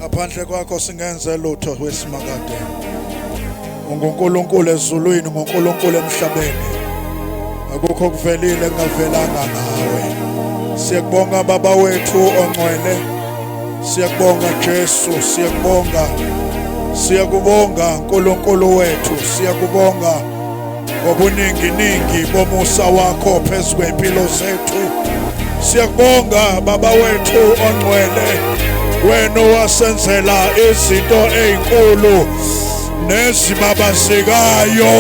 Ngaphandle kwakho singenze lutho wesimakade. UNkulunkulu ezulwini, uNkulunkulu emhlabeni. Akukho kuvelile kungavelanga ngawe. Siyakubonga baba wethu ongcwele. Siyakubonga Jesu, siyakubonga uNkulunkulu wethu, siyakubonga ngobuningi bomusa wakho phezu kwempilo zethu. Siyakubonga baba wethu ongcwele, wena wasenzela izinto ezinkulu nezibabazekayo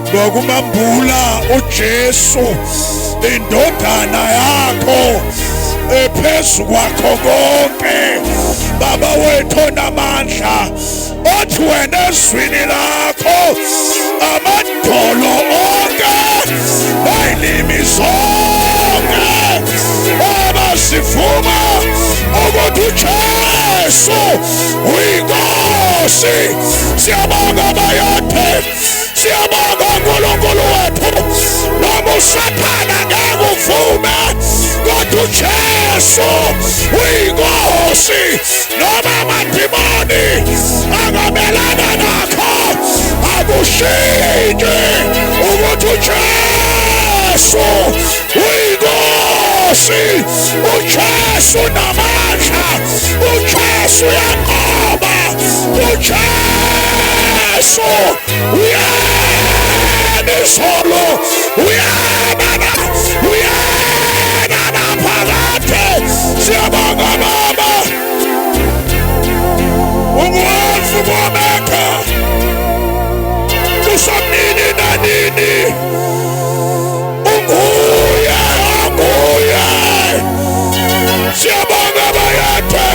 ngokumambula uJesu indodana yakho ephezu kwakho konke. Baba wethu namandla othi wena ezwini lakho amadolo onke ayilimi zonke abasivuma ukuthi uJesu uyinkosi. Siyabonga bayathe, siyabonga uNkulunkulu wethu, noma uSathane ngeke uvume kodwa uJesu uyinkosi. Noma amadimoni angamelana nakho akushintshi ukuthi uJesu uyinkosi. uJesu namandla, uJesu uyanqoba, uJesu uyena izolo, uyena naphakade. Siyabonga baba, unguAlfa uOmega, usamnini nanini, unguye. Siyabonga bayathe,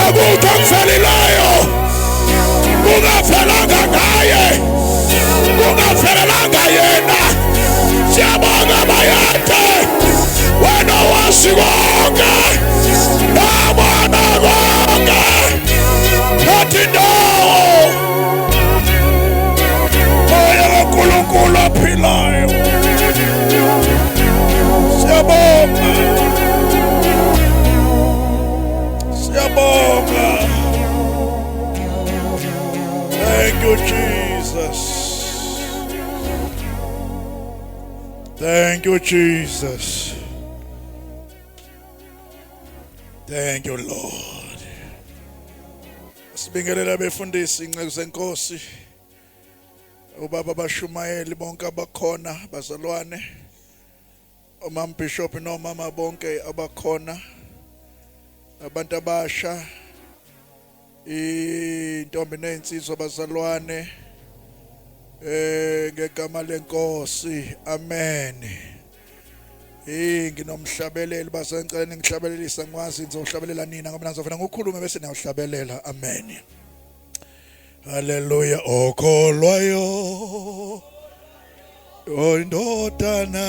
akukho okuvelelayo kungavelanga ngaye, kungavelelanga yena. Siyabonga bayathe, wena wazi konke, nabona konke, nathi ndawo moya kaNkulunkulu ophilayo. Siyabonga, siyabonga. Thank you Jesus, thank you Jesus, thank you Lord. Sibingelela befundisi inceku zenkosi, ubaba bashumayeli bonke abakhona, bazalwane, omama bishop nomama bonke abakhona, abantu abasha, intombi nezinsizwa bazalwane, ngegama lenkosi, amen. Nginomhlabeleli basengiceleni ngihlabelelisa, ngwazi ngizohlabelela nina ngoba ngizofuna ngokukhuluma bese niyawuhlabelela, amen. Hallelujah. Okholwayo indodana,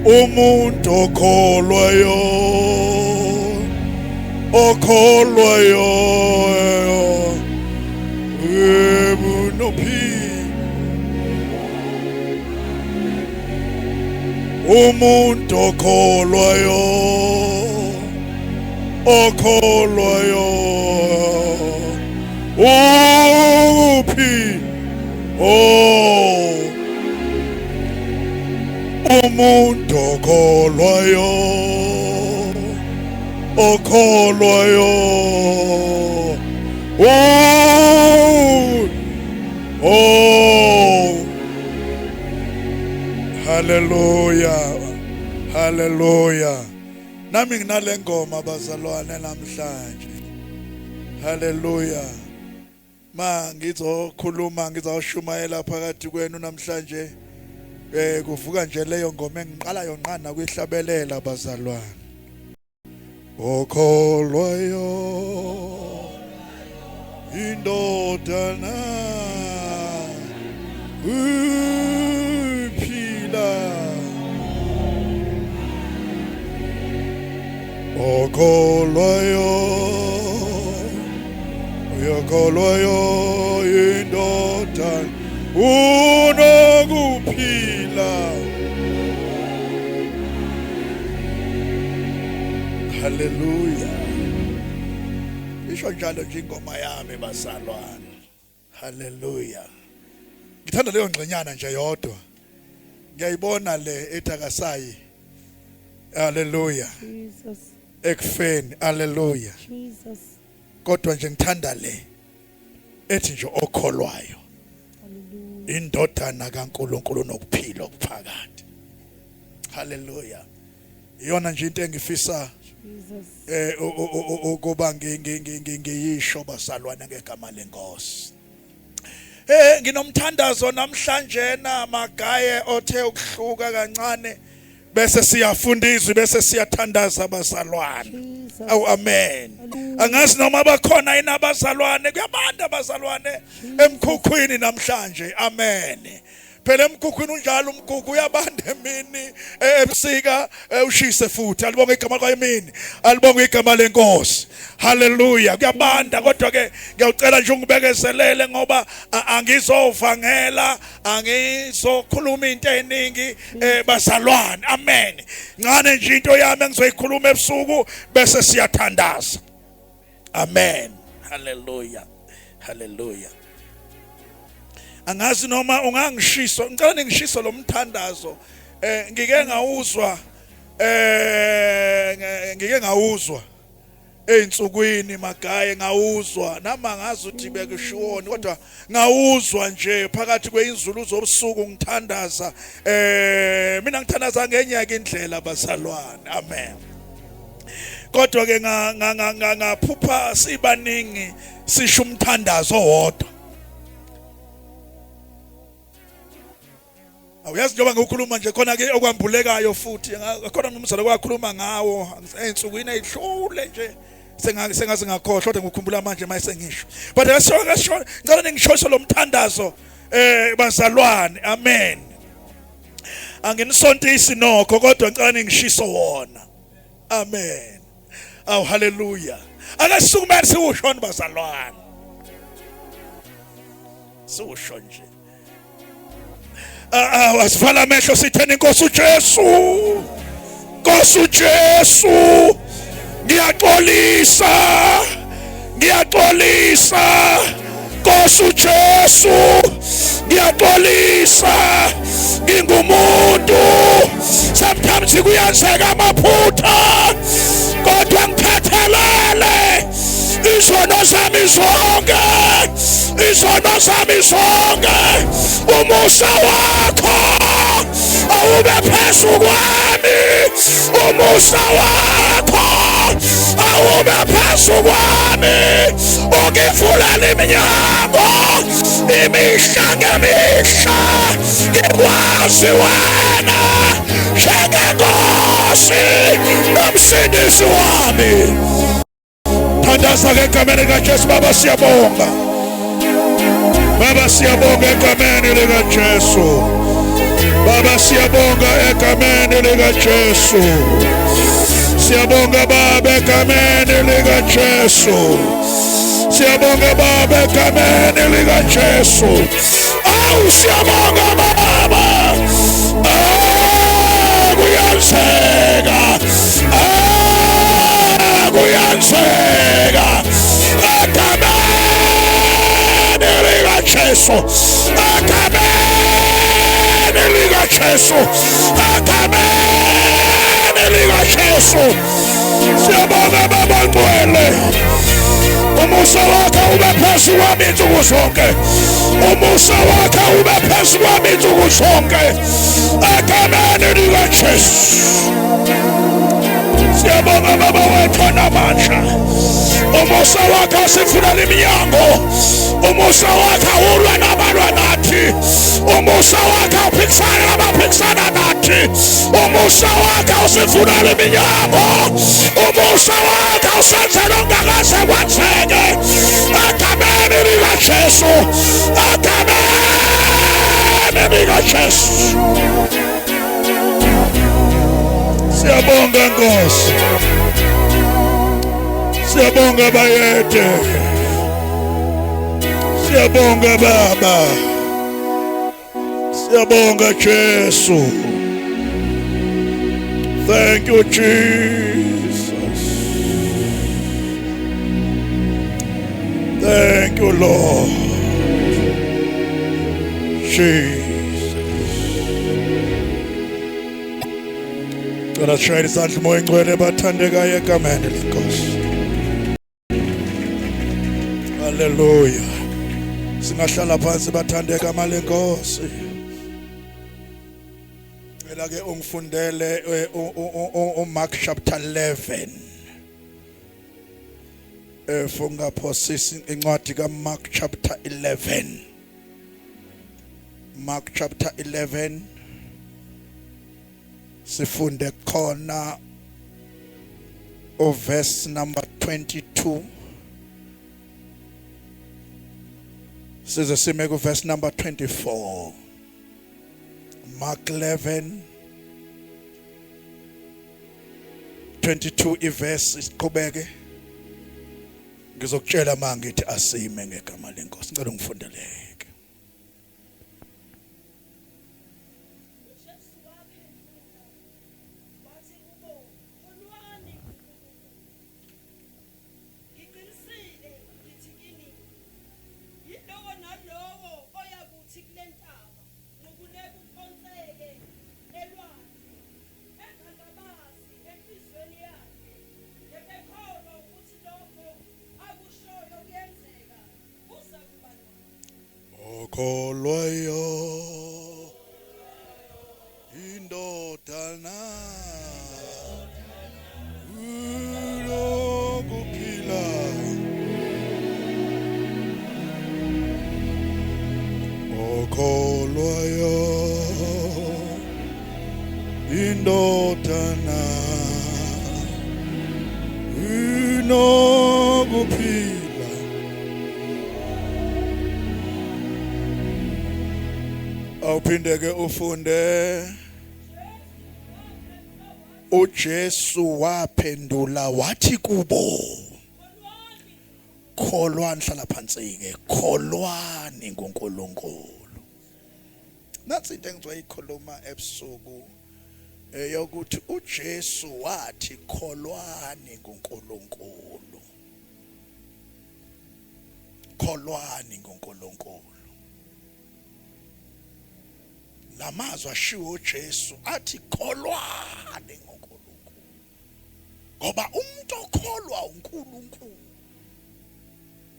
umuntu okholwayo umuntu okholwayo uphi umuntu okholwayo hallelujah, hallelujah. Nami nginale ngoma bazalwane namhlanje, hallelujah. Ma ngizokhuluma, ngizawushumayela phakathi kwenu namhlanje. Kuvuka nje leyo ngoma engiqala yonqana kuyihlabelela bazalwane. Okholwayo indodana uphila, okholwayo indodana unoku uyaphila. Hallelujah. Isho njalo nje ingoma yami bazalwane. Hallelujah. Ngithanda leyo ngcenyana nje yodwa. Ngiyayibona le eTakasayi. Hallelujah. Jesus. Ekufeni. Hallelujah. Jesus. Kodwa nje ngithanda le ethi nje okholwayo. Hallelujah. Indodana kaNkulunkulu nokuphila okuphakathi. Hallelujah. Iyona nje into engifisa ukuba ngiyisho bazalwane ngegama leNkosi. Nginomthandazo namhlanje namagaye othe ukuhluka kancane bese siyafundizwa bese siyathandaza abazalwane. Awu amen. Angazi noma bakhona inabazalwane kuyabanda abazalwane emkhukhwini namhlanje. Amen. Phela emkhukhwini unjalo umkhukhu uyabanda emini ebusika ushise futhi. Alibonge igama likaYemini. Alibonge igama leNkosi. Hallelujah. Kuyabanda kodwa ke ngiyacela nje ungibekezelele ngoba angizovangela angizokhuluma into eziningi bazalwane. Amen. Ngane nje into yami engizoyikhuluma ebusuku bese siyathandaza. Amen. Hallelujah. Hallelujah. Angazi noma ungangishiso ngicela ningishiso lo mthandazo ngike ngawuzwa einsukwini magaye ngawuzwa nama ngazi uthi bekushiwoni kodwa ngawuzwa nje phakathi kweinzulu zobusuku ngithandaza mina ngithandaza ngenyaka indlela bazalwane. Amen. Kodwa ke ngaphupha sibaningi sisho umthandazo wodwa. Awuyazi njengoba ngikhuluma nje khona ke okwambulekayo futhi khona umzalo kwakhuluma ngawo einsukwini ezidlule nje sengazi ngakhohlwa kodwa ngikhumbula manje mase ngisho. But ngisho ngicela ningisho lo mthandazo bazalwane. Amen. Anginisontisi nokho kodwa ngicela ningishiso wona. Amen. Aw hallelujah. Akasukumele siwusho bazalwane. Siwusho nje. Asivala amehlo sitheni Nkosi uJesu. Nkosi uJesu. Ngiyaxolisa. Nkosi uJesu. Ngiyaxolisa. Ngingumuntu. Sometimes kuyenzeka amaphutha. Kodwa ngiphethelele. Izono zami zonke. Umusa wakho awube phezu kwami. Umusa wakho awube phezu kwami. Ungivulela iminyango imihla ngemihla. Ngikwazi wena njengeNkosi nomsindisi wami. Thandaza ngegameni likaJesu. Baba siyabonga. Baba siyabonga egameni likaJesu. Baba siyabonga egameni likaJesu. Siyabonga Baba egameni likaJesu. Siyabonga Baba egameni likaJesu. Awu siyabonga Baba. Kuyanseka. Kuyanseka. Jesu, akamene liga Jesu. Siyabonga Baba ngcwele. Umusa wakho ube phezu kwami insuku zonke. Umusa wakho ube phezu kwami insuku zonke. Akamene liga Jesu. Siyabonga Baba wethu namandla. Umusa wakho sivulela iminyango. Umusa wakho ulwa nabalwa nathi. Umusa wakho uphikisana nabaphikisana nathi. Umusa wakho usivulela iminyango. Umusa wakho usenzela ongakaze kwenzeke. Egameni likaJesu. Egameni likaJesu. Siyabonga Nkosi. Siyabonga bayede. Siyabonga Baba. Siyabonga Jesu. Thank you Jesus. Thank you Lord. Jesus. Ngicela shayela isandla moya ngcwele bathandekayo egameni lenkosi. Hallelujah. Singahlala phansi bathandeka malenkosi. Ngicela ke ungifundele uMark chapter 11. Fungaphosisi incwadi kaMark chapter 11. Mark chapter 11. Sifunde khona verse number 22. Size sime ku verse number 24. Mark 11 22 iverse isiqhubeke. Ngizokutshela manje ngithi asime ngegama lenkosi. Ngicela ungifundeleke. Okholwayo indodana ulokuphila okholwayo indodana unokuphila. Awuphindeke ufunde. uJesu waphendula wathi kubo, kholwani, hlala phansi ke, kholwani ngoNkulunkulu. Natsi into engizoyikhuluma ebusuku yokuthi uJesu wathi kholwani ngoNkulunkulu. Kholwani ngoNkulunkulu. Lamazwi ashiwo uJesu athi kholwani ngoNkulunkulu. Ngoba umuntu okholwa uNkulunkulu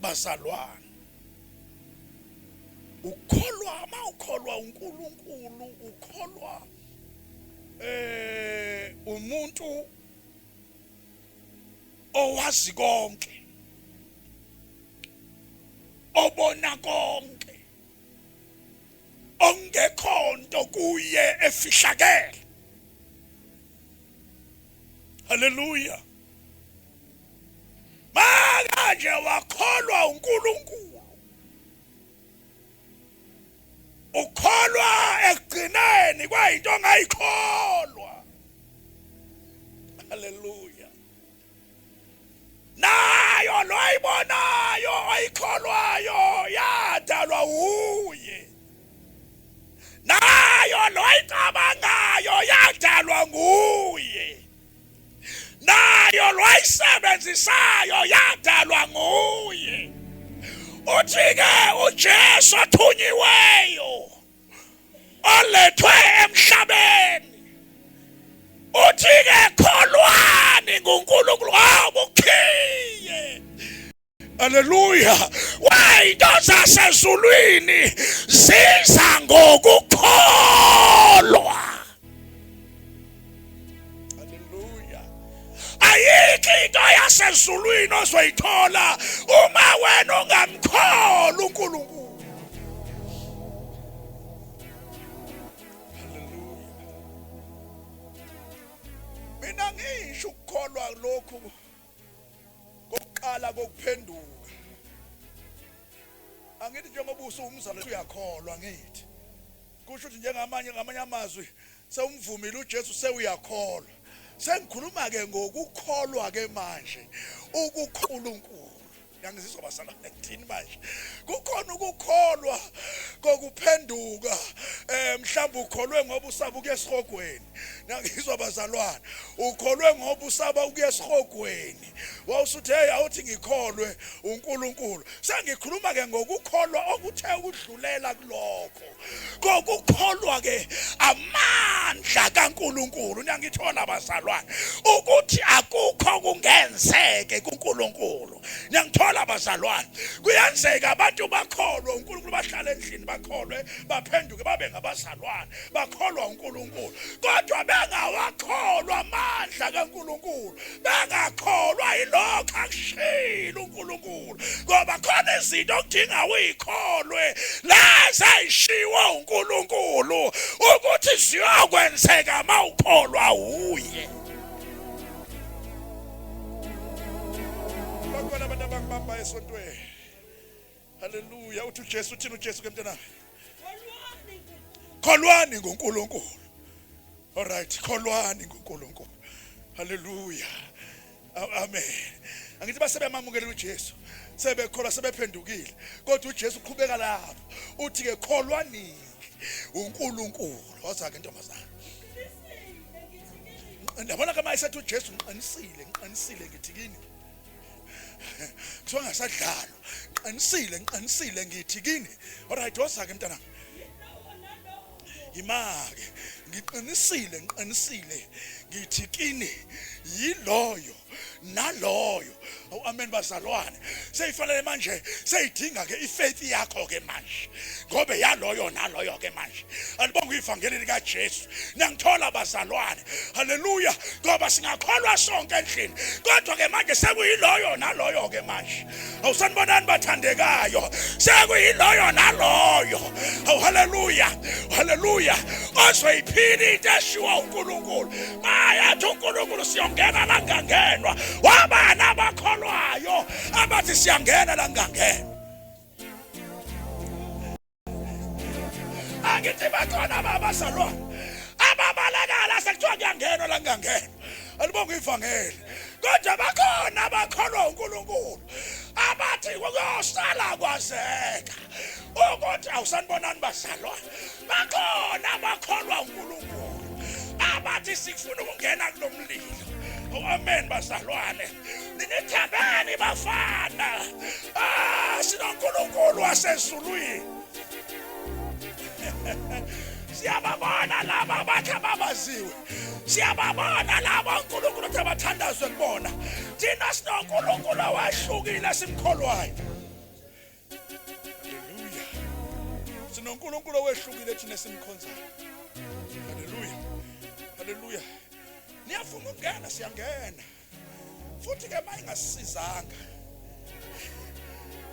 bazalwane, ukholwa ukholwa uNkulunkulu, ukholwa umuntu owazi konke, obona konke, ongekho nto kuye efihlakele. Hallelujah. Manje wakholwa uNkulunkulu, ukholwa ekugcineni kwayinto ongayikholwa. Hallelujah. Nayo lo ayibonayo ayikholwayo yadalwa uye. Nayo lo ayicabangayo yadalwa nguye. Nayo lo ayisebenzisayo yadalwa nguye. Uthi-ke uJesu othunyiweyo olethwe emhlabeni, uthi-ke kholwani ngoNkulunkulu ukhiye. Hallelujah. Wayinto zasezulwini ziza ngokukholwa. Hallelujah. Ayikho into yasezulwini ozoyithola uma wena ungamkholwa uNkulunkulu. Hallelujah. Mina ngisho ukukholwa lokhu kokuqala kokuphenduka. Angithi njengoba usumzalwane uyakholwa ngithi. Kusho ukuthi ngamanye amazwi sewumvumile uJesu sewuyakholwa. Sengikhuluma ke ngokukholwa ke manje ukuNkulunkulu. Yangizizwa bazalwane ngithini manje kukhona ukukholwa kokuphenduka mhlawumbe ukholwe ngoba usaba ukuya esihogweni yangizwa bazalwane ukholwe ngoba usaba ukuya esihogweni wawusuthi hey awuthi ngikholwe uNkulunkulu sengikhuluma ke ngokukholwa okuthe ukudlulela kulokho kokukholwa ke amandla kaNkulunkulu niyangithola bazalwane ukuthi akukho kungenzeke kuNkulunkulu niyangithola bazalwane kuyenzeka abantu bakholwa uNkulunkulu bahlala endlini bakholwe baphenduke babe ngabazalwane bakholwa uNkulunkulu kodwa bengawakholwa amandla kaNkulunkulu bengakholwa ilokho akushilo uNkulunkulu ngoba khona izinto okudinga uyikholwe lazayishiwo uNkulunkulu ukuthi ziyokwenzeka mawukholwa uye bakona abantu abangibamba esontweni haleluya uthi uJesu uthini uJesu ke mntana kholwani ngoNkulunkulu alright kholwani ngoNkulunkulu haleluya amen angithi basebemamukela uJesu sebekholwa sebephendukile kodwa uJesu uqhubeka lapho uthi ke kholwani uNkulunkulu waza ke ntombazana ndabona kama esethi uJesu ngiqinisile ngithi kini kuthiwa ngasadlalo ngiqinisile ngithi kini alright waza ke mntana imake ngiqinisile ngithi kini yiloyo naloyo amen bazalwane seyifanele manje seyidinga ke ifaith yakho ke manje ngobe yaloyo naloyo ke manje alibonga ivangeli lika Jesu nangithola bazalwane haleluya ngoba singakholwa sonke endlini kodwa ke manje sekuyiloyo naloyo ke manje awusanibonani bathandekayo sekuyiloyo naloyo haleluya ozoyiphila into eshiwa uNkulunkulu mayathi uNkulunkulu siyongena la ngangenwa wabana abakholwayo abathi siyangena la ngangenwa angithi bakhona abazalwane ababalakala sekuthiwa kuyangenwa la ngangenwa alibonga ivangeli kodwa bakhona abakholwa uNkulunkulu abathi kuyosala kwazeka ukuthi awusanibonani bazalwane bakhona abakholwa uNkulunkulu abathi sikufuna ukungena kulomlilo amen bazalwane ninithembeni bafana sinoNkulunkulu wasezulwini siyababona laba bakhe babaziwe siyababona laba uNkulunkulu abathandazwe kubona thina sinoNkulunkulu owahlukile simkholwayo haleluya sinoNkulunkulu owehlukile thina simkhonzayo haleluya niyafuna ukungena siyangena futhi ke mayingasizanga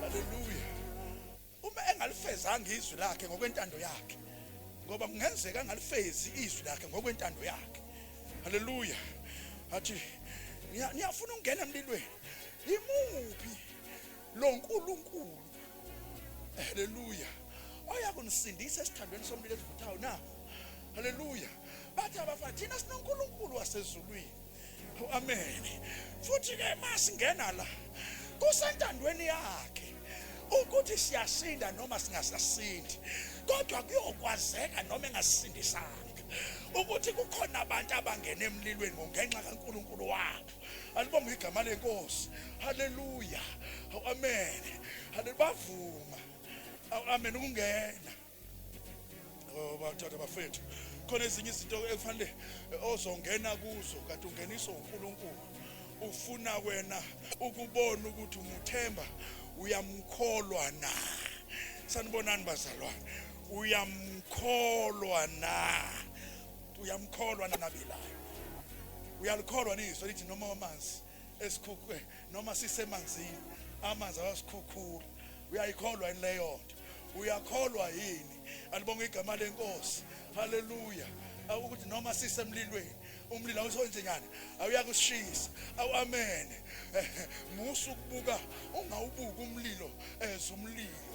haleluya uma engalifezanga izwi lakhe ngokwentando yakhe ngoba kungenzeka engalifezi izwi lakhe ngokwentando yakhe haleluya athi niyafuna ukungena emlilweni imuphi lo nkulunkulu haleluya oyakunisindisa esithandweni somlilo esivuthayo na haleluya bathi abafana thina sinoNkulunkulu wasezulwini amen futhi ke masingena la kusentandweni yakhe ukuthi siyasinda noma singasasindi kodwa kuyokwazeka noma engasindisanga ukuthi kukhona abantu abangena emlilweni ngenxa kaNkulunkulu wabo alibonga igama lenkosi haleluya amen halebavuma amen ukungena bathatha bafethu khona ezinye izinto ekufanele ozongena kuzo kanti ungeniswa uNkulunkulu ufuna wena ukubona ukuthi umuthemba uyamkholwa na sanibonani bazalwane uyamkholwa na nabilayo uyalikholwa nizwe lithi noma amanzi esikhukwe noma sisemanzini amanzi awasikhukhula uyayikholwa yini leyo nto uyakholwa yini alibonga igama lenkosi haleluya ukuthi noma sisemlilweni umlilo awusonjengani awuyakushisa amen musu kubuka ungawubuka umlilo umlilo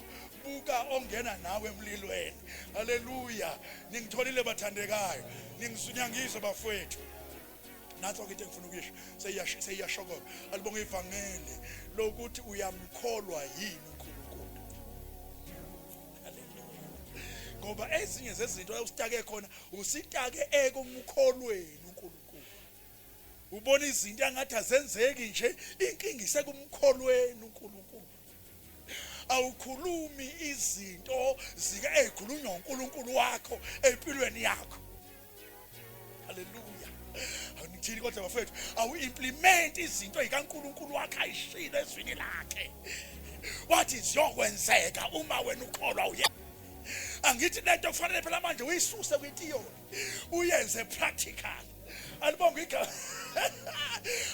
buka ongena nawe emlilweni haleluya ningitholile bathandekayo ningizunyangizwe bafowethu Naso ke into engifuna ukuyisho seyiyashokoka alibonga ivangeli lokuthi uyamkholwa yini uNkulunkulu. Haleluya. Ngoba ezinye zezinto usitake khona usitake ekumkholweni uNkulunkulu. Ubona izinto angathi azenzeki nje inkingi isekumkholweni uNkulunkulu. Awukhulumi izinto zika ezikhulunywa uNkulunkulu wakho empilweni yakho. Haleluya. Awunithini kodwa bafethu awu implement izinto ezikaNkulunkulu wakhe ayishilo ezwini lakhe. What is yokwenzeka uma wena ukholwa uye? Angithi lento kufanele phela manje uyisuse kwithiyori uyenze practical. Alibonga igama.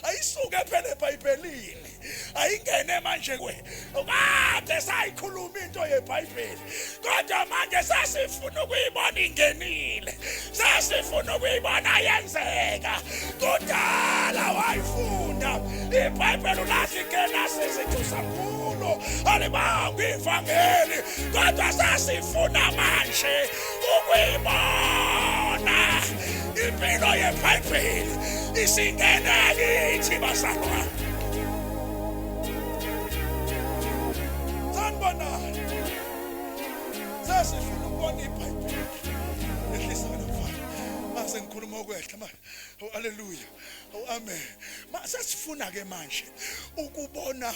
Ayisuke phela eBhayibhelini. Ayingene manje kwe. Kade sayikhuluma into yeBhayibheli. Kodwa manje sasifuna ukuyibona ingenile. Sasifuna ukuyibona yenzeka. Kudala wayifunda iBhayibheli lathi ngena sizithu sakhulu. Alibonga ivangeli. Kodwa sasifuna manje ukuyibona impilo yeBhayibheli isingena kithi bazalwane. Sanibonani. Sasifuna ukubona iBhayibheli ehlisa nafana. Mase ngikhuluma okwehla manje. Oh haleluya. Oh amen. Sasifuna ke manje ukubona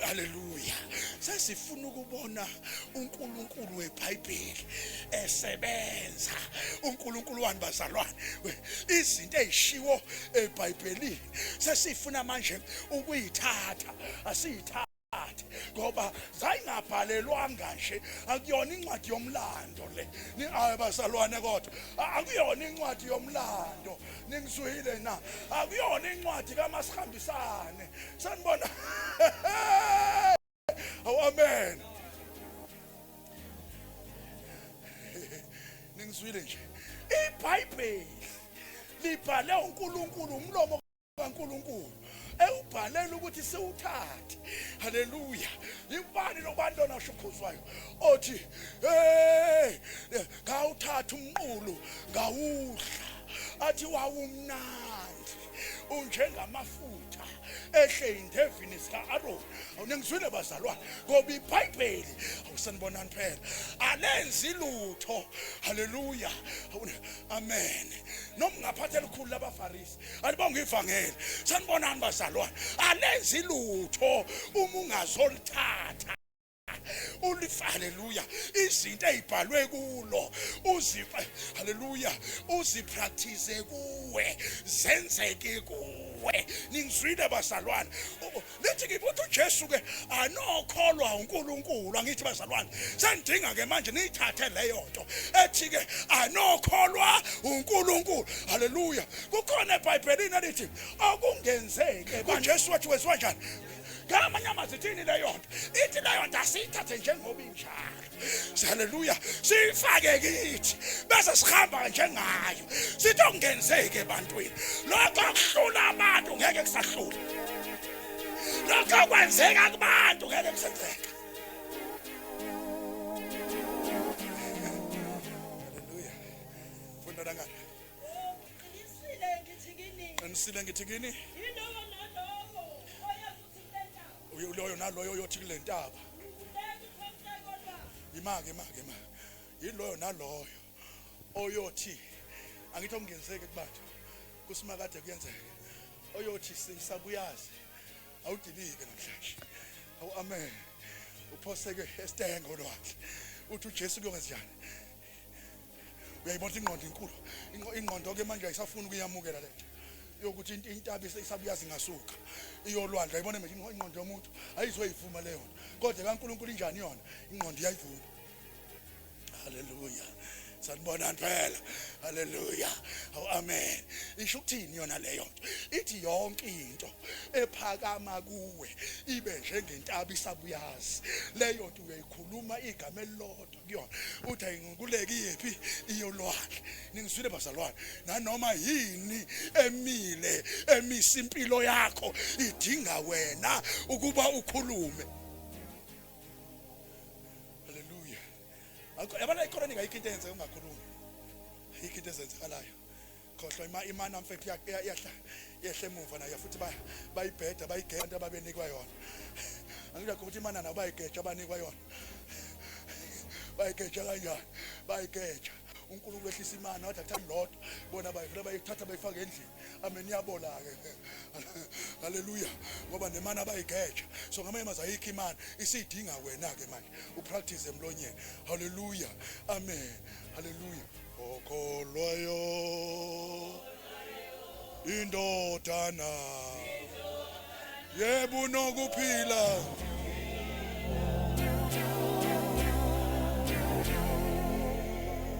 haleluya. Sasifuna ukubona uNkulunkulu weBhayibheli esebenza. uNkulunkulu wani bazalwane. Izinto ezishiwo eBhayibhelini sasifuna manje ukuyithatha asiyithatha ngoba zayingabhalelwanga nje akuyona incwadi yomlando le ni abazalwane kodwa akuyona incwadi yomlando ningizwile na akuyona incwadi kaMasihambisane sanibona. Oh amen. Ningizwile nje iBhayibheli libhale uNkulunkulu umlomo kaNkulunkulu ewubhalela ukuthi siwuthathe. Haleluya. Ibani lobantwana oshukhuzwayo othi ngawuthatha umqulu ngawudla athi wawumnandi unjengamafutha ehle indevini sika-Aaron. Awunengizwile bazalwane ngoba iBhayibheli awusanibonani phela alenzi lutho. Haleluya. Amen. Noma ngaphathela ukukhulu labaFarisi alibonga ivangeli sanibonani bazalwane alenzi lutho uma ungazolithatha haleluya izinto ezibhalwe kulo haleluya uzipractice kuwe zenzeke kuwe. Ningizwile bazalwane lithi ngibuthi uJesu ke anokholwa uNkulunkulu. Angithi bazalwane sendinga ke manje niyithathe leyo nto ethi ke anokholwa uNkulunkulu. Haleluya. Kukhona eBhayibhelini elithi okungenzeke kuJesu wathi wenziwa njani. Ngamanye amazithini leyo nto ithi leyo nto asiyithathe njengoba injalo. Haleluya. Sifake kithi bese sihamba njengayo sithi okungenzeke ebantwini lokho kuhlula abantu ngeke kusahlula. Lokho kwenzeka kubantu ngeke kusenzeka. Haleluya. Funda la ngapha. Ngisile ngithi kini uloyo naloyo yothi kule ntaba imake yiloyo naloyo oyothi angithi okungenzeke kubantu kusimakade kuyenzeka oyothi sisabuyazi awudilike namhlanje. Awu amen. Uphoseke estengo lwakhe uthi uJesu kuyokwenza njani. Uyayibona ingqondo inkulu ingqondo ke manje ayisafuni ukuyamukela lento yokuthi intaba isabuyazi ngasuka iyolwandla. Ayibone manje ingqondo yomuntu ayizoyivuma leyo nto kodwa kaNkulunkulu injani yona ingqondo iyayivuma. Haleluya. Sanibonani phela. Haleluya. Oh amen. Isho ukuthini yona leyo nto ithi yonke into ephakama kuwe ibe njengentaba isabuyazi. Leyo nto uyayikhuluma igama elilodwa kuyona uthi ayinkuleke iyephi iyolwandle. Ningizwile bazalwane nanoma yini emile emisa impilo yakho idinga wena ukuba ukhulume. Yabona ikhona ngayikho into eyenze ungakhulumi. Ayikho into ezenzakalayo ngiyakhohlwa imana mfethu yahla emuva nayo futhi bayibheda bayigenda babenikwa yona. Angikho ukuthi imana nabo bayigeja abanikwa yona. Bayigeja kanjani? Bayigeja. uNkulunkulu ehlisa imana wathi akuthathi lodwa bona bayivela bayithatha bayifaka endlini. Amen, iyabola ke. Haleluya. Ngoba nemana bayigeja. So ngama yemaza ayikho imana isidinga wena ke manje upractice emlonyeni. Haleluya. Amen. Haleluya. Okholwayo indodana yebo nokuphila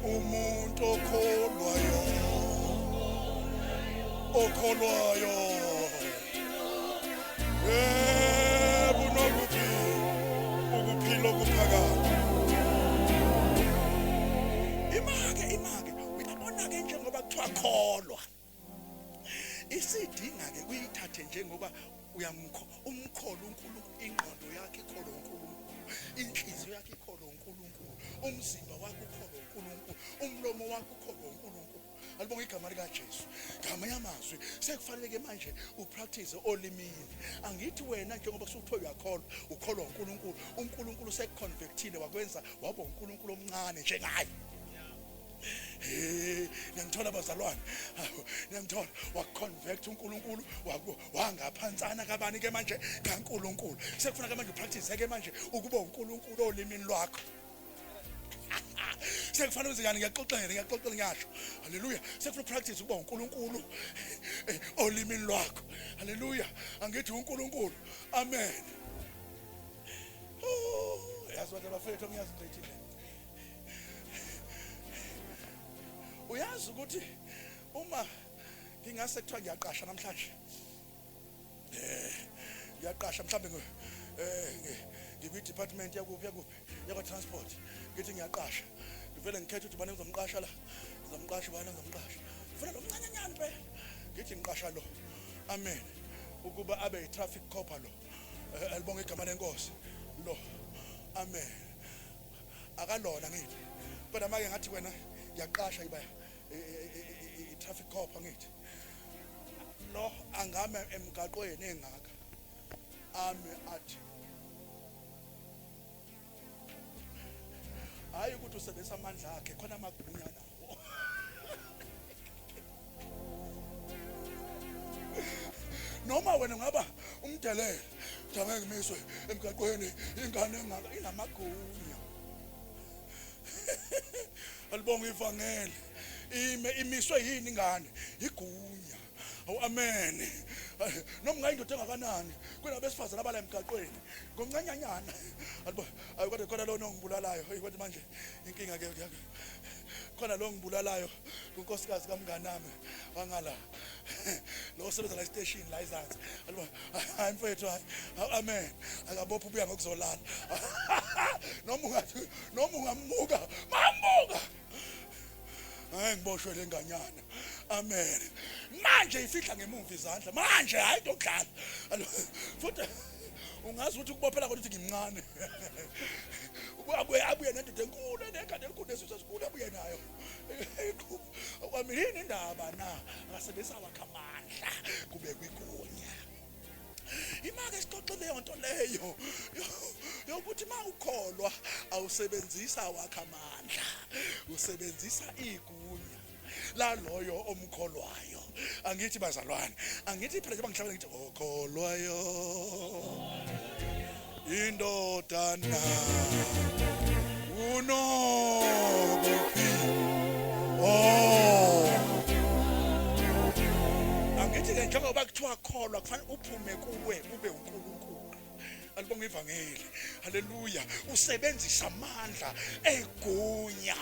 umuntu okholwayo yebo nokuphila okuphakade. Imake uyabona ke njengoba kuthiwa kholwa isidinga ke kuyithathe njengoba umkholo uNkulunkulu, ingqondo yakhe ikholwa uNkulunkulu, inhliziyo yakhe ikholwa uNkulunkulu, umzimba wakhe ukholwa uNkulunkulu, umlomo wakhe ukholwa uNkulunkulu. Alibonga igama lika Jesu. Ngama yamazwi sekufanele manje upractice olimini. Angithi wena njengoba kusukuthiwa uyakholwa ukholwa uNkulunkulu, uNkulunkulu sekuconvictile wakwenza waba uNkulunkulu omncane njengaye. Ngiyamthola abazalwane, ngiyamthola waconvert uNkulunkulu wangaphansana kabani ke manje kaNkulunkulu. Sekufuna ke manje upractice ke manje ukuba uNkulunkulu olimini lwakho. Sekufana uziyani ngiyaxoxela ngiyasho. Haleluya. Sekufuna practice ukuba uNkulunkulu olimini lwakho. Haleluya. Angithi uNkulunkulu. Amen. Yazi wathi abafethu ngiyazi ngithini. Uyazi ukuthi uma ngingase kuthiwa ngiyaqasha namhlanje. Ngiyaqasha mhlambe ngikwi department yakuphi yakwa transport. Ngithi ngiyaqasha. Ngivele ngikhethe ukuthi bani ngizomqasha la. Ngizomqasha bani ngizomqasha. Ufuna lo mncanyanyana phela. Ngithi ngiqasha lo. Amen. Ukuba abe traffic copper lo. Alibonga igama lenkosi. Lo. Amen. Akalona ngithi. Kodwa manje ngathi wena yaqasha ibaya traffic cop ngithi lo angame emgaqweni engaka ame athi hayi ukuthi usebenzisa amandla akhe khona amagunya nawo. Noma wena ngaba umdelele ngeke ngimiswe emgaqweni ingane engaka inamagunya. Alibonga ivangeli imiswe yini ingane igunya. Awu amen. Noma ngayindoda engakanani kunabesifazana abala emgaqweni ngomncanyanyana. Ayi kodwa lo nongibulalayo. Hey kodwa manje inkinga ke khona lo ngibulalayo kunkosikazi kamngane nami wangala lo osebenza la station la izansi. Hayi mfethu hayi. Amen. Akabopha ubuya ngokuzolala. Noma ungamuka mamuka. Hayi ngiboshwe lenganyana. Amen. Manje ifihla ngemuva izandla. Manje hayi ndodlala. Futhi ungazi ukuthi ukubophela kodwa uthi ngimncane. Abuye nendoda enkulu nekade enkulu esikhulu abuye nayo. Kwami yini indaba na? Akasebenzisa wakhamandla kube kwigunya. Imake sixoxele yonto leyo yokuthi mawukholwa awusebenzisa wakhamandla, usebenzisa igunya la loyo omkholwayo. Angithi bazalwane, angithi phela nje bangihlabela ngithi okholwayo indodana angithi ke njengoba kuthiwa kholwa kufanele uphume kuwe ube uNkulunkulu. Alibonga ivangeli. Haleluya. Usebenzisa amandla egunya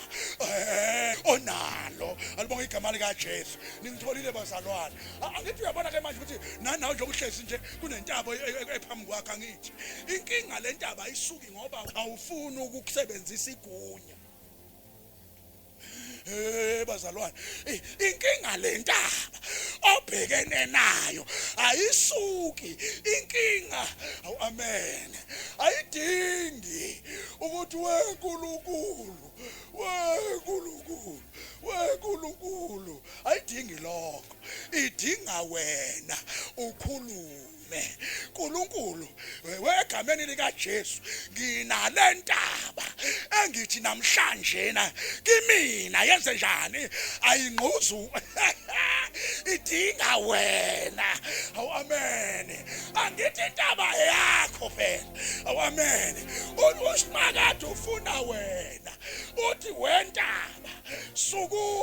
onalo. Alibonga igama lika Jesu. Ningitholile bazalwane. Angithi uyabona ke manje ukuthi nanawe nje uhlezi nje kunentaba ephambi kwakhe. Angithi inkinga lentaba ayisuki ngoba awufuni ukusebenzisa igunya. Bazalwane, inkinga lentaba obhekene nayo ayisuki. Inkinga awu amen ukuthi weNkulunkulu kaNkulunkulu ayidingi lokho, idinga wena ukhulume. uNkulunkulu wegameni lika Jesu nginalentaba engithi namhlanje na kimina yenze njani ayingquzu idinga wena. Awu amen. Angithi intaba yakho phela. Awu amen. Usimakade ufuna wena. Uthi wentaba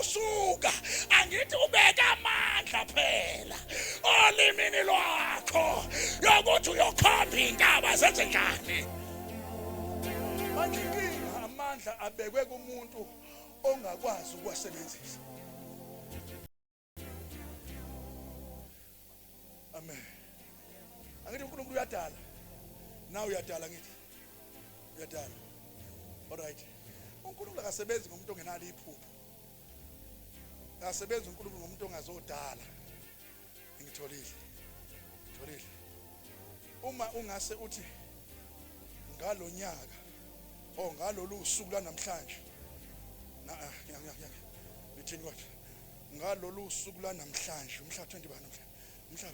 suka angithi ubeka amandla phela olimini lwakho yokuthi uyokhomba intaba zenze njani. Manje inkinga amandla abekwe kumuntu ongakwazi ukuwasebenzisa. Amen. Angithi uNkulunkulu uyadala. Nawe uyadala ngithi. Uyadala. All right. uNkulunkulu akasebenzi ngomuntu ongenalo iphupho. Akasebenzi uNkulunkulu ngomuntu ongazodala. Ngitholile. Uma ungase uthi ngalonyaka ngalolu suku lanamhlanje ngithini kodwa ngalolu suku lanamhlanje umhla 20 bani umhla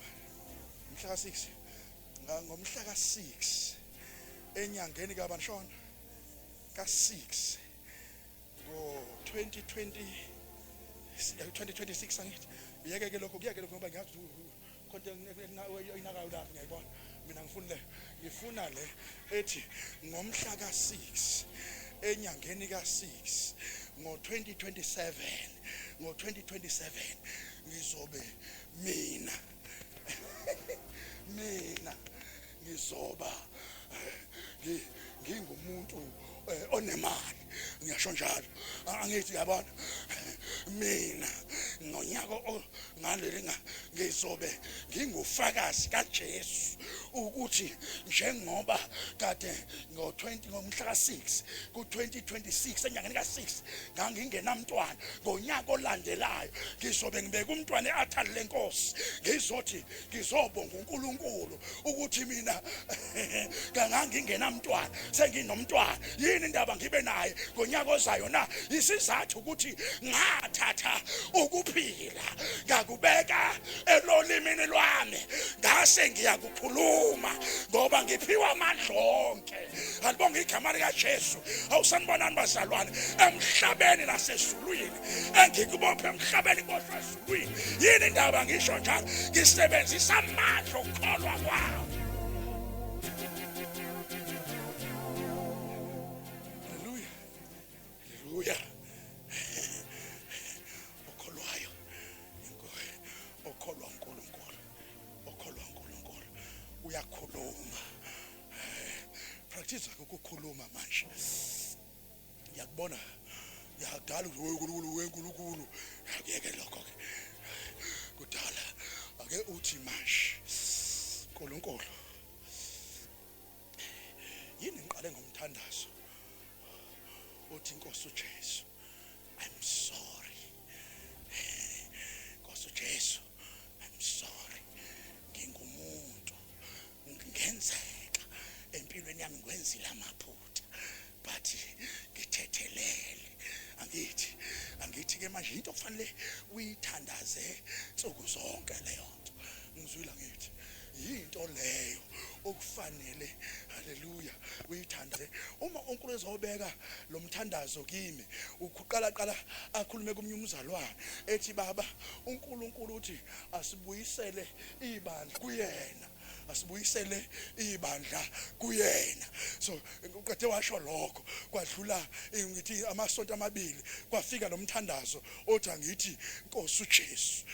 ka 6 ngomhla ka 6 enyangeni kabani shona ka 6 ngo 2026 angithi yeke lokho ngoba ngiyazi konke inakayo lapha ngiyayibona mina ngifuna le ethi ngomhla ka 6 enyangeni ka 6 ngo 2027 ngizobe mina ngizoba ngingumuntu onemali. Ngiyasho njalo angithi yabona mina ngonyaka ngalelinga ngizobe ngingufakazi kaJesu ukuthi njengoba kade ngomhla ka 6 ku 2026 enyangeni ka 6 ngangingenamntwana ngonyaka olandelayo ngizobe ngibeka umntwana ealtar lenkosi ngizothi ngizobonga uNkulunkulu ukuthi mina ngangingenamntwana senginomntwana. Yini indaba ngibe naye ngonyaka ozayo na? Isizathu ukuthi ngathatha ukuphila ngakubeka elolimini lwami ngase ngiyakukhuluma ngoba ngiphiwa amandla onke. Alibonga igama lika Jesu. Awusanibonani bazalwane emhlabeni nasezulwini engikubophe emhlabeni kodwa ezulwini. Yini indaba ngisho njalo ngisebenzisa amandla okukholwa kwami. Hallelujah. Okholwayo okholwa uNkulunkulu uyakhuluma. Practice ukukhuluma manje. Ngiyakubona yakudala uNkulunkulu akuyeke lokho ke kudala ake uthi manje uNkulunkulu yini ngiqale ngomthandazo uthi Nkosi uJesu I'm sorry. Nkosi uJesu I'm sorry. Ngingumuntu ngenzeka empilweni yami ngikwenzile amaphutha but ngithethelele angithi ke manje into kufanele uyithandaze insuku zonke leyo nto ngizwila ngithi yinto leyo okufanele haleluya uyithandaze. Uma uNkulunkulu ezobeka lo mthandazo kimi uqala akhulume kumnyumzalwane ethi baba uNkulunkulu uthi asibuyisele ibandla kuyena, asibuyisele ibandla kuyena. So uqede washo lokho kwadlula ngithi amasonto amabili kwafika lo mthandazo othi angithi Nkosi uJesu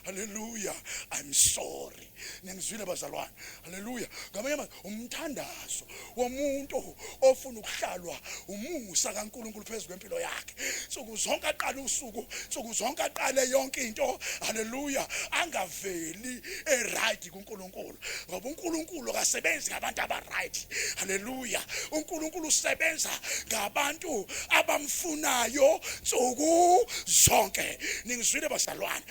haleluya I'm sorry. Ngizwile bazalwane haleluya. Ngamanye umthandazo womuntu ofuna ukuhlalwa umusa kaNkulunkulu phezulu kwempilo yakhe. Suku zonke aqala usuku, suku zonke aqale yonke into haleluya angaveli right kuNkulunkulu ngoba uNkulunkulu akasebenzi ngabantu abaright haleluya. uNkulunkulu usebenza ngabantu abamfunayo suku zonke. Ningizwile bazalwane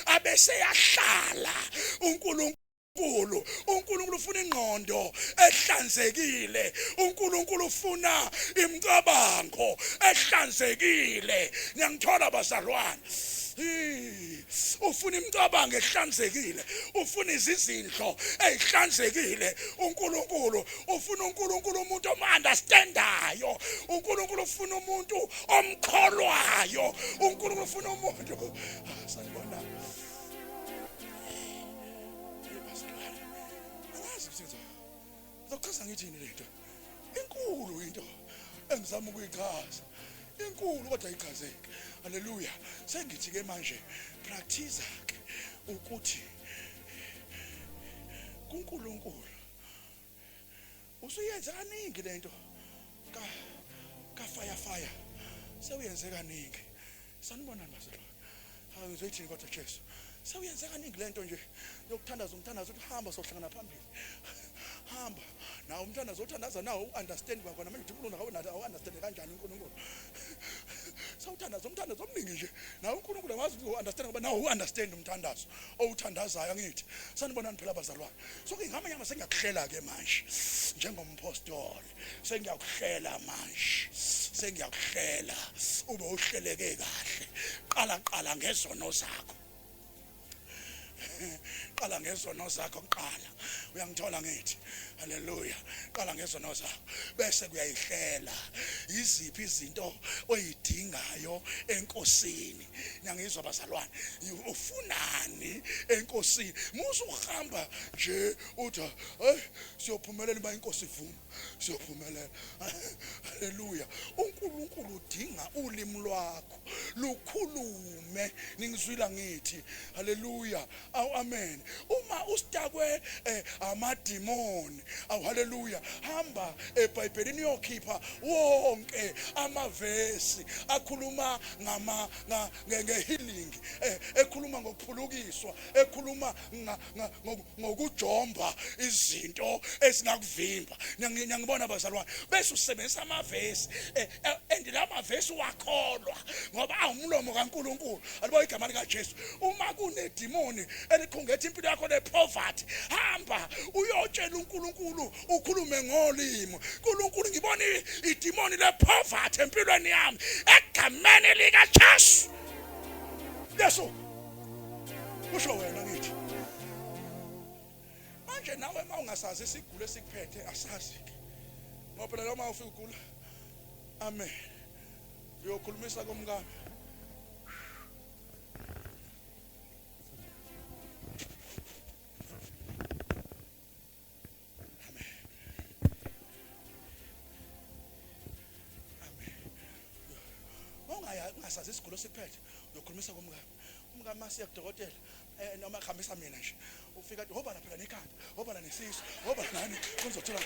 abese yahlala uNkulunkulu uNkulunkulu ufuna ingqondo ehlanzekile. uNkulunkulu ufuna imicabango ehlanzekile. Ngiyangithola bazalwane. Ufuna imicabango ehlanzekile, ufuna izizindlo ezihlanzekile. uNkulunkulu ufuna umuntu omunderstandayo. uNkulunkulu ufuna umuntu omkholwayo. uNkulunkulu ufuna umuntu sanibona. Zochaza ngithini lento? Inkulu into engizama ukuyichaza. Inkulu kodwa ichazeke. Haleluya. Sengithi ke manje practice ke ukuthi kuNkulunkulu usuyenza kaningi lento ka fire sewuyenze kaningi. Sanibona bazalwane. Hayi ngizoyithini kodwa Jesu. Sewuyenze kaningi lento nje yokuthandaza ukuthi hamba sohlangana phambili. Hamba nawe umthandazo othandaza nawe uunderstand kwakhona manje uNkulunkulu ngawe nathi awunderstand kanjani uNkulunkulu. Sawuthandaza umthandazo omningi nje nawe uNkulunkulu wazi uunderstand ngoba nawe uunderstand umthandazo owuthandazayo ngithi. Sanibonani phela bazalwane. So ke ngamanye ama sengiyakuhlela ke manje njengompostoli. Sengiyakuhlela manje. Sengiyakuhlela ube uhleleke kahle. Qala ngezono zakho. Qala ngezono zakho kuqala. Uyangithola ngithi. Haleluya. Qala ngezono zakho bese kuyayihlela iziphi izinto oyidingayo enkosini. Ngiyangizwa bazalwane. Ufunani enkosini? Musu uhamba nje uthi siyophumelela uma inkosi ivuma. Siyophumelela. Haleluya. uNkulunkulu udinga ulimi lwakho lukhulume. Ningizwila ngithi. Haleluya. Amen. Uma ustakwe amadimoni, haleluya, hamba eBhayibhelini uyokhipha wonke amavesi akhuluma ngehealing, ekhuluma ngokuphulukiswa, ekhuluma ngokujomba izinto esingakuvimba. Ngiyangibona bazalwane. Bese usebenzisa amavesi endilamavesi wakholwa ngoba awumlomo kaNkulunkulu. Alibo igama lika Jesu. Uma kunedimoni elikhungethe impilo yakho lepoverty, hamba uyotshela uNkulunkulu ukhulume ngolimo. uNkulunkulu ngibona idimoni lepoverty empilweni yami egameni lika Jesu. Yesu. Usho wena ngithi. Manje nawe mawungasazi isigulo esikuphethe asazi ke. Ngoba phela noma ufika ugula. Amen. Uyokhulumisa komkami. Ungasazi isigilo sikuphethe uyokhulumisa kumkami masiya kudokotela noma khambisa mina nje ufika hoba phela nekhanda hoba nesisu hoba nani kuzothola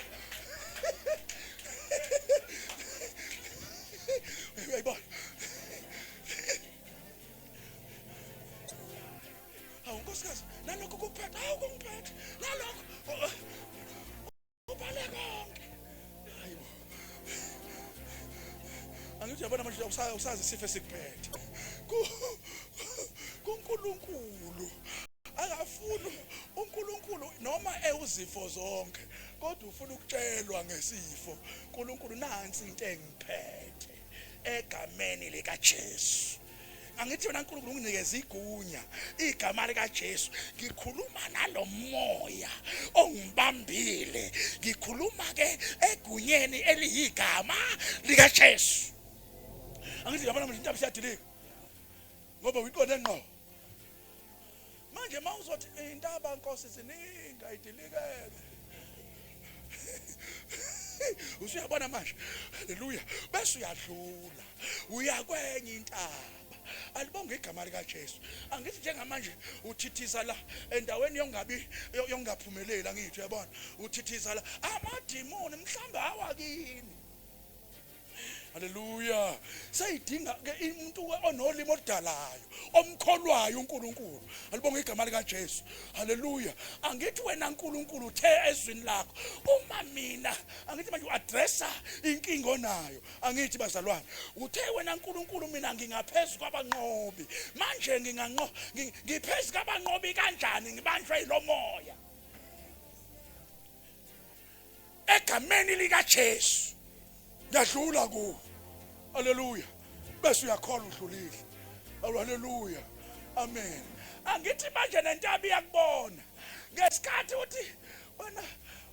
uyayibona. Hawu nkosikazi nalokho kuphethe kungiphethe nalokho ubale konke. Hayibo. Angithi yabona manje usazi isifo esikuphethe. kuNkulunkulu akafuni uNkulunkulu noma uzifo zonke kodwa ufuna ukutshelwa ngesifo. uNkulunkulu nansi into engiphethe egameni lika Jesu. Angithi wena uNkulunkulu unginikeza igunya igama lika Jesu. Ngikhuluma nalomoya ongibambile. Ngikhuluma ke egunyeni eliyigama lika Jesu. Angithi yabona manje intaba siyadilika ngoba uyiqonde ngqo. Manje mawuzothi intaba Nkosi ziningi ayidilikeke. Usuyabona manje. Haleluya. Bese uyadlula uya kwenye intaba. Alibonge igama lika Jesu. Angithi njengamanje uthithiza la endaweni yongaphumelela ngithi uyabona uthithiza la amadimoni mhlamba awakini. Haleluya. Sayidinga ke umuntu onolimo oludalayo omkholwayo uNkulunkulu. Alibonge igama lika Jesu. Haleluya. Angithi wena uNkulunkulu uthe ezwini lakho uma mina angithi manje uaddressa inkingo onayo. Angithi bazalwane uthe wena uNkulunkulu mina ngingaphezulu kwabanqobi. Manje ngiphezulu kwabanqobi kanjani ngibanjwe yilomoya? egameni lika Jesu ngiyadlula ku. Haleluya. Bese uyakhola udlulile. Haleluya. Amen. Angithi manje nentaba iyakubona. Ngesikhathi uthi wena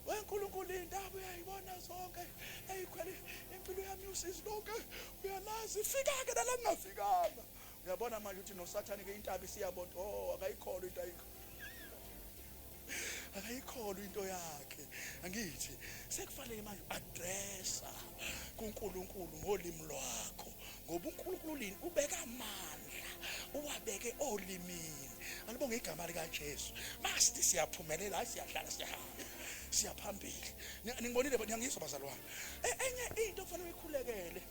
weNkulunkulu indaba uyayibona zonke. Eyikhweli impilo yami usizi lonke. Uyalazi fika ke la ngingafikanga. Uyabona manje uthi noSathane ke intaba isiyabona. Oh akayikholwa into ayikho. Akayikholwa into yakhe. Angithi sekufanele manje addressa kuNkulunkulu ngolimi lwakho. Ngoba uNkulunkulu lini ubeka amandla uwabeke olimini. Alibonge igama lika Jesu. Masithi siyaphumelela hayi siyahlala siyahamba. Siyaphambili. Ningibonile ngiyangizwa bazalwane. Enye into kufanele uyikhulekele.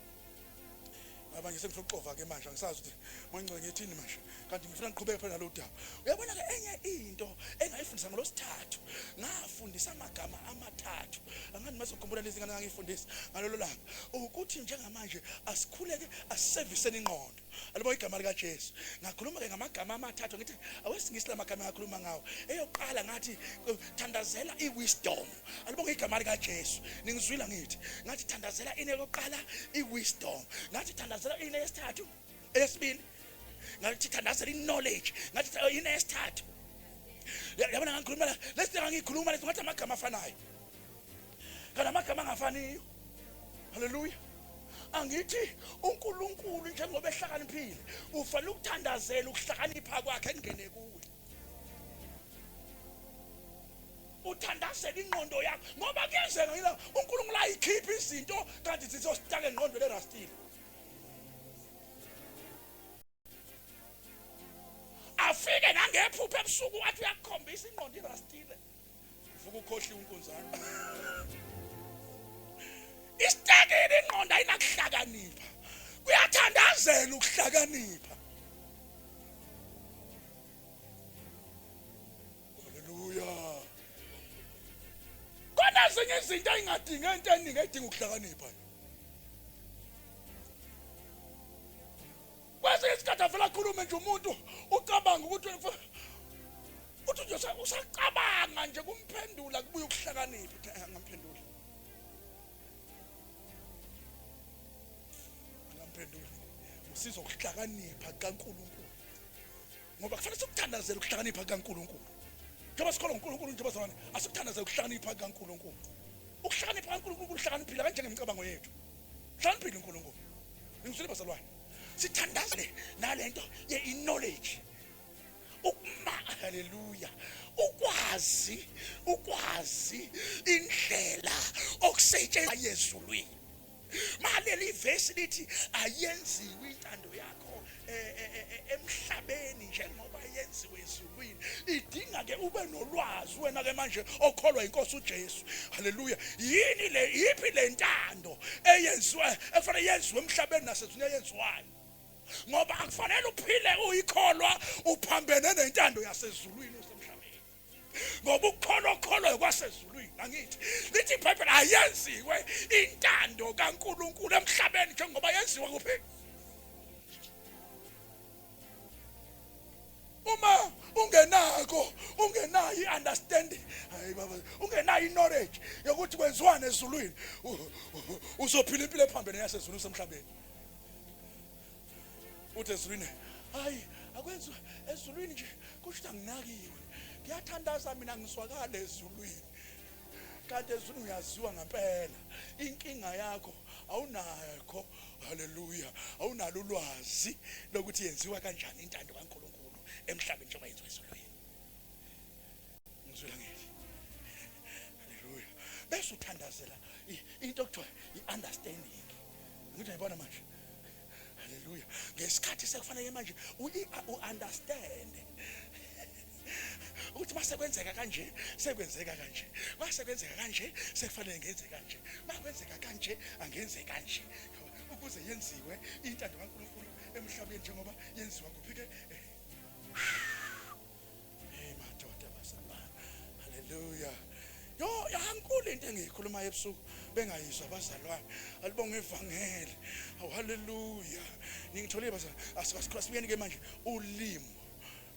Abanye sengifuna ukuxova ke manje angisazi ukuthi manje ngiyethini manje kanti ngifuna ngiqhubeke phela nalo daba. Uyabona ke enye into engayifundisa ngolosithathu ngafundisa amagama amathathu angani masokhumbula lezi ngane ngangifundisa ngalolo langa ukuthi njengamanje asikhuleke asiserviseni ingqondo. Alibo igama lika Jesu ngakhuluma ke ngamagama amathathu ngithi awesingisi lamagama ngakhuluma ngawo. Eyokuqala ngathi thandazela iwisdom. Alibo igama lika Jesu ningizwila ngithi ngathi thandazela ine yokuqala iwisdom. Ngathi thandazela ine yesithathu eyesibili ngathi thandazela iknowledge. Ngathi ine yesithathu yabona ngikhuluma la lesihlanga ngikhuluma lethi ngathi amagama afanayo kana amagama angafaniyo. Haleluya. Angithi uNkulunkulu njengoba ehlakaniphile ufanele ukuthandazela ukuhlakanipha kwakhe engene kuwe. Uthandazela ingqondo yakho ngoba kuyenzeka yila uNkulunkulu ayikhipha izinto kanti zizostaka engqondo lerastile. Afike nangephupho ebusuku athi uyakhombisa ingqondo irastile. Uvuka ukhohliwe unkunzana. Istakeni ingqondo ayinakuhlakanipha. Kuyathandazela ukuhlakanipha. Haleluya. Kona zinye izinto engadingi into eningi edinga ukuhlakanipha. Kwase isikhathi avela khulume nje umuntu ucabanga ukuthi uthi nje usacabanga nje kumphendula kubuye ukuhlakanipha ngamphendula. Usizo ukuhlakanipha kaNkulunkulu. Ngoba kufanele sikuthandazele ukuhlakanipha kaNkulunkulu. Njengoba sikholwa uNkulunkulu njengoba sana asithandazele ukuhlakanipha kaNkulunkulu. Ukuhlakanipha kaNkulunkulu kuhlakaniphile kanje ngemicabango yethu. Hlaniphile uNkulunkulu. Ngizwile bazalwane. Sithandazele nalento ye-knowledge. Haleluya. Ukwazi indlela okusetshenziswa yezulwini. Maleli verse lithi ayenziwe intando yakho emhlabeni njengoba yenziwe ezulwini. Idinga ke ube nolwazi wena ke manje okholwa inkosi uJesu. Haleluya. Yini le yipi le ntando eyenziwe efanele yenziwe emhlabeni nasezulwini eyenziwayo. Ngoba akufanele uphile uyikholwa uphambene nentando yasezulwini usemhlabeni. Ngoba ukholwa kwasezulwini angithi lithi iBhayibheli ayenziwe intando kaNkulunkulu emhlabeni njengoba yenziwa kuphi. Uma ungenayo i-understanding hayi baba ungenayo i-knowledge yokuthi kwenziwana ezulwini uzophila impilo ephambene yasezulwini usemhlabeni. Uthi ezulwini hayi akwenziwa ezulwini nje kusho anginakiwe. Ngiyathandaza mina ngiswakala ezulwini. Kanti ezulwini uyaziwa ngempela. Inkinga yakho awunakho. Haleluya. Awunalo ulwazi lokuthi yenziwa kanjani intando kaNkulunkulu emhlabeni njengoba yenziwa ezulwini. Ngizwela ngithi. Haleluya. Bese uthandazela into okuthiwa i-understanding. Ngithi uyabona manje. Haleluya. Ngesikhathi sekufanele manje u-understand ukuthi masekwenzeka kanje sekwenzeka kanje, masekwenzeka kanje sekufanele ngenze kanje, makwenzeka kanje angenze kanje ukuze yenziwe intando kaNkulunkulu emhlabeni njengoba yenziwa kuphike. Madoda basala. Haleluya. Yo yankulu into engiyikhuluma ebusuku bengayizwa abazalwane. Alibonge ivangeli. Haleluya. Ningitholile bazalwane. Asikasibuyeni ke manje ulimi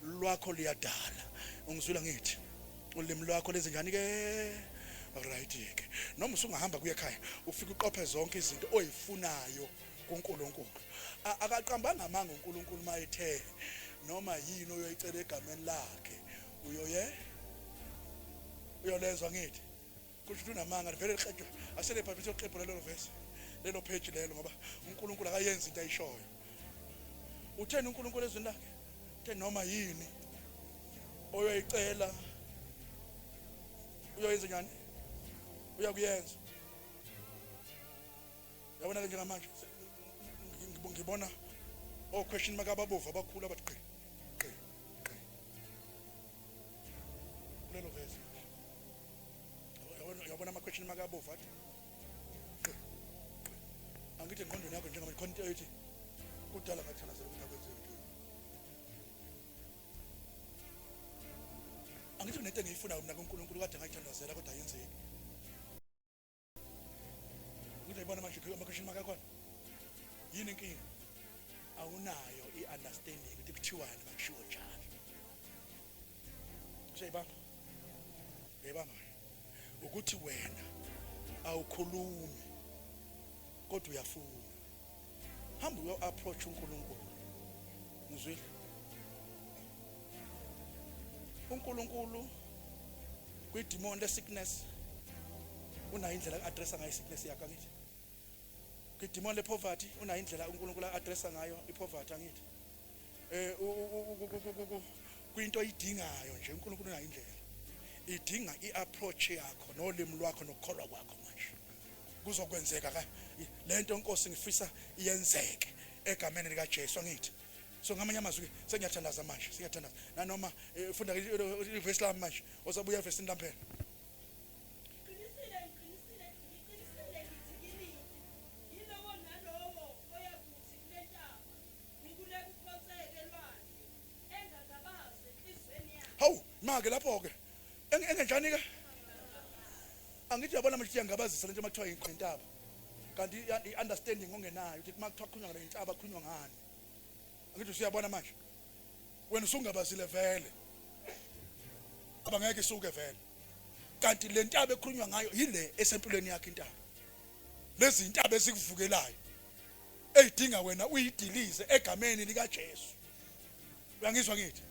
lwakho liyadala. Ungizwela ngithi ulimi lwakho lenze njani ke? Alright ke. Noma usungahamba kuye ekhaya, ufike uqophe zonke izinto oyifunayo kuNkulunkulu. Akaqambanga amanga uNkulunkulu mayethe noma yini oyoyicela egameni lakhe. Uyolezwa ngithi. Kusho unamanga vele liqedwe. Asele phakathi yoqepho lelo verse. Lelo page lelo ngoba uNkulunkulu akayenza into ayishoyo. Utheni uNkulunkulu ezweni lakhe? Uthe noma yini oyoyicela uyoyenza njani? Uyakuyenza. Yabona ke njengamanje ngibona question makababovu abakhulu abathi qi. Lelo verse. Yabona ama question makabovu athi qi. Angithi engqondweni yakho njengamanje khona into ethi kudala ngathandazela ukuthi akwenze into. Angithi unento engiyifuna mina kuNkulunkulu kade ngayithandazela kodwa ayenzeki. Ngiyibona manje ama question makakhona. Yini inkinga? Awunayo iunderstanding ukuthi kuthiwani makushiwo njalo. Siyabamba. Yebamba. Ukuthi wena awukhulumi kodwa uyafuna. Hamba uyo approach uNkulunkulu. Ngizwile. uNkulunkulu kwi-demon le-sickness unayo indlela addressa ngayo sickness yakho angithi. Kwi-demon le-poverty unayo indlela uNkulunkulu addressa ngayo i-poverty angithi. Kwinto oyidingayo nje uNkulunkulu unayo indlela. Idinga i-approach yakho nolimi lwakho nokukholwa kwakho manje. Kuzokwenzeka ka lento Nkosi ngifisa iyenzeke egameni lika Jesu angithi. So ngamanye amazwi sengiyathandaza manje siyathandaza nanoma ufunda iverse lami manje osabuya verse laphela. Hawu make lapho ke engenjani ke angithi yabona manje ngiyangabazisa lento makuthiwa inqintaba kanti i-understanding ongenayo ukuthi makuthiwa kukhulunywa ngentaba kukhulunywa ngani. Angithi usiyabona manje wena usungabazile vele abangeke isuke vele kanti le ntaba ekhulunywa ngayo yile esempilweni yakhe intaba. Lezi intaba ezikuvukelayo ezidinga wena uyidilize egameni lika Jesu. Uyangizwa ngithi?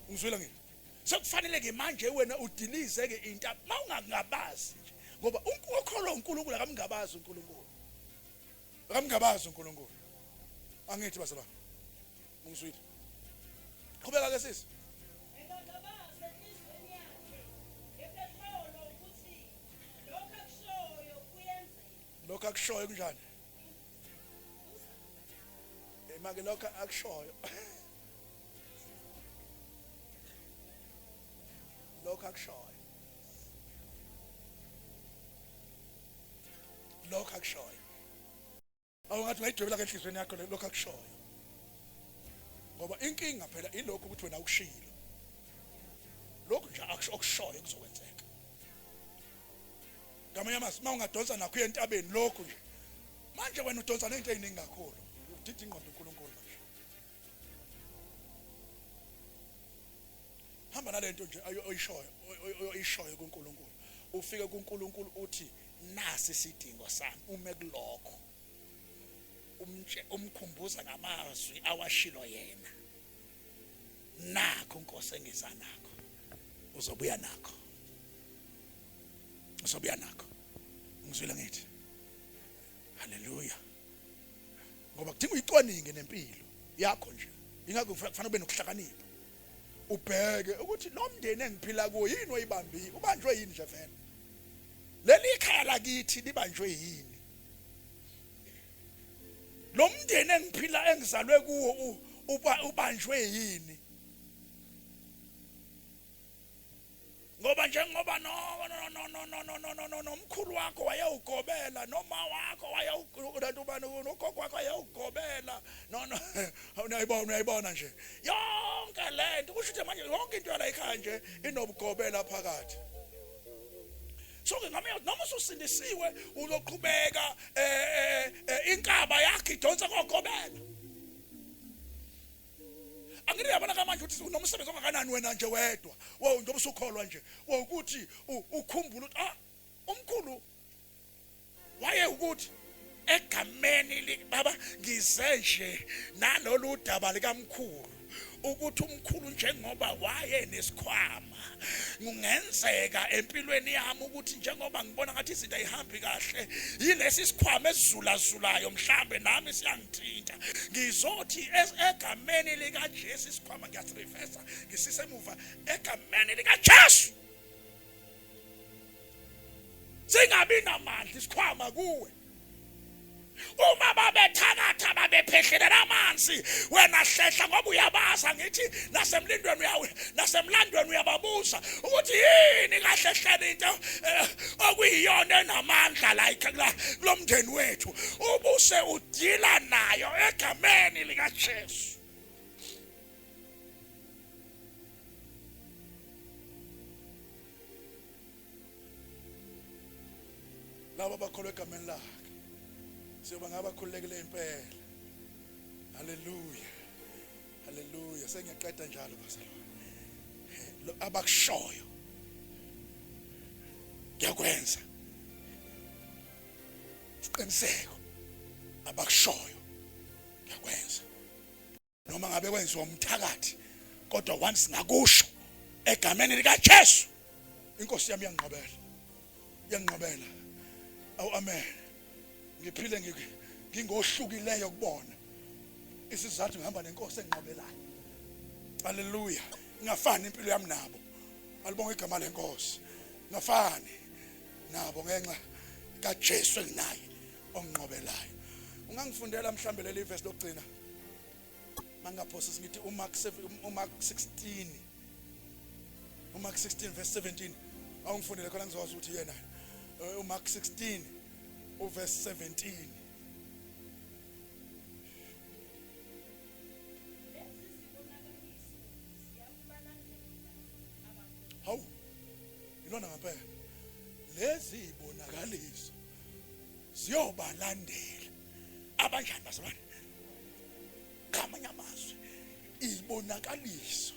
Ngizwela ngithi sekufanele ke manje wena udilize ke intaba mawungangabazi nje ngoba ukholwa uNkulunkulu akamngabazi uNkulunkulu. Akamngabazi uNkulunkulu. Angithi basaba. Ngizwile. Qhubeka ke sisi. Engangabaze izweni yakhe ephetholo ukuthi lokho akushoyo kuyenzeka. Lokho akushoyo kunjani? Manje lokho akushoyo. Lokho akushoyo. Lokho akushoyo. Awungathi ngayijobela ke enhlizweni yakho lokho akushoyo. Ngoba inkinga phela ilokho ukuthi wena ukushilo. Lokho nje akushoyo kuzokwenzeka. Ngamanye amazwi mawungadonsa nakho entabeni lokho nje. Manje wena udonsa nento eziningi kakhulu. Udidha ingqondo uNkulunkulu manje. Hamba nalento nje oyishoyo kuNkulunkulu. Ufike kuNkulunkulu uthi nasi isidingo sami ume kulokho. Umkhumbuza ngamazwi awashilo yena. Nakho Nkosi engiza nakho. Uzobuya nakho. Uzobuya nakho. Ngizwela ngithi. Haleluya. Ngoba kudinga uyicwaninge nempilo yakho nje. Ingakho kufanele ube nokuhlakanipha. Ubheke ukuthi nomndeni engiphila kuwo yini oyibambi ubanjwe yini nje vele. Leli ikhaya lakithi libanjwe yini? Lo mndeni engiphila engizalwe kuwo ubanjwe yini? Ngoba njengoba no mkhulu wakho wayewugobela noma wakho wayewugobela ugogo wakho wayewugobela uyayibona nje yonke lento kusho ukuthi manje yonke into la ekhaya nje inobugobela phakathi. So ke noma ususindisiwe uzoqhubeka inkaba yakhe idonsa kokugobela. Angithi yabona kamanje ukuthi unomsebenzi ongakanani wena nje wedwa. Wo njengoba usukholwa nje ukuthi ukhumbula ukuthi umkhulu waye ukuthi egameni baba ngize nje nalolu daba likamkhulu ukuthi umkhulu njengoba waye nesikhwama kungenzeka empilweni yami ukuthi njengoba ngibona ngathi izinto ayihambi kahle yilesi sikhwama esizulazulayo mhlambe nami siyangithinta ngizothi egameni lika Jesu isikhwama ngiyasirefesa ngisise emuva egameni lika Jesu singabi namandla isikhwama kuwe uma babethakatha babephehlelela amanzi wena hlehla ngoba uyabaza ngithi nasemlindweni uyawe nasemlandweni uyababuza ukuthi yini kahlehlele into okuyiyona enamandla la kulomndeni wethu ubuse udila nayo egameni lika Jesu laba bakholwa egameni lakhe siyoba ngabakhululekile impela haleluya haleluya sengiyaqeda njalo bazalwane abakushoyo ngiyakwenza isiqiniseko abakushoyo ngiyakwenza noma ngabe kwenziwa umthakathi kodwa once ngakusho egameni lika Jesu inkosi yami yangiqobela awu amen ngiphile ngingohlukileyo kubona isizathu ngihamba nenkosi engiqobelayo haleluya ngafani impilo yami nabo alibonga igama lenkosi ngafani nabo ngenxa kaJesu elinaye ongiqobelayo ungangifundela mhlambe leli verse lokugcina mangaphosi singithi uMark 16 verse 17 awungifundele khona ngizokwazi ukuthi yena uMark 16 verse 17 hawu ilona ngempela lezi ibonakaliso siyobalandela abanjani bazalwane ngamanye amazwi ibonakaliso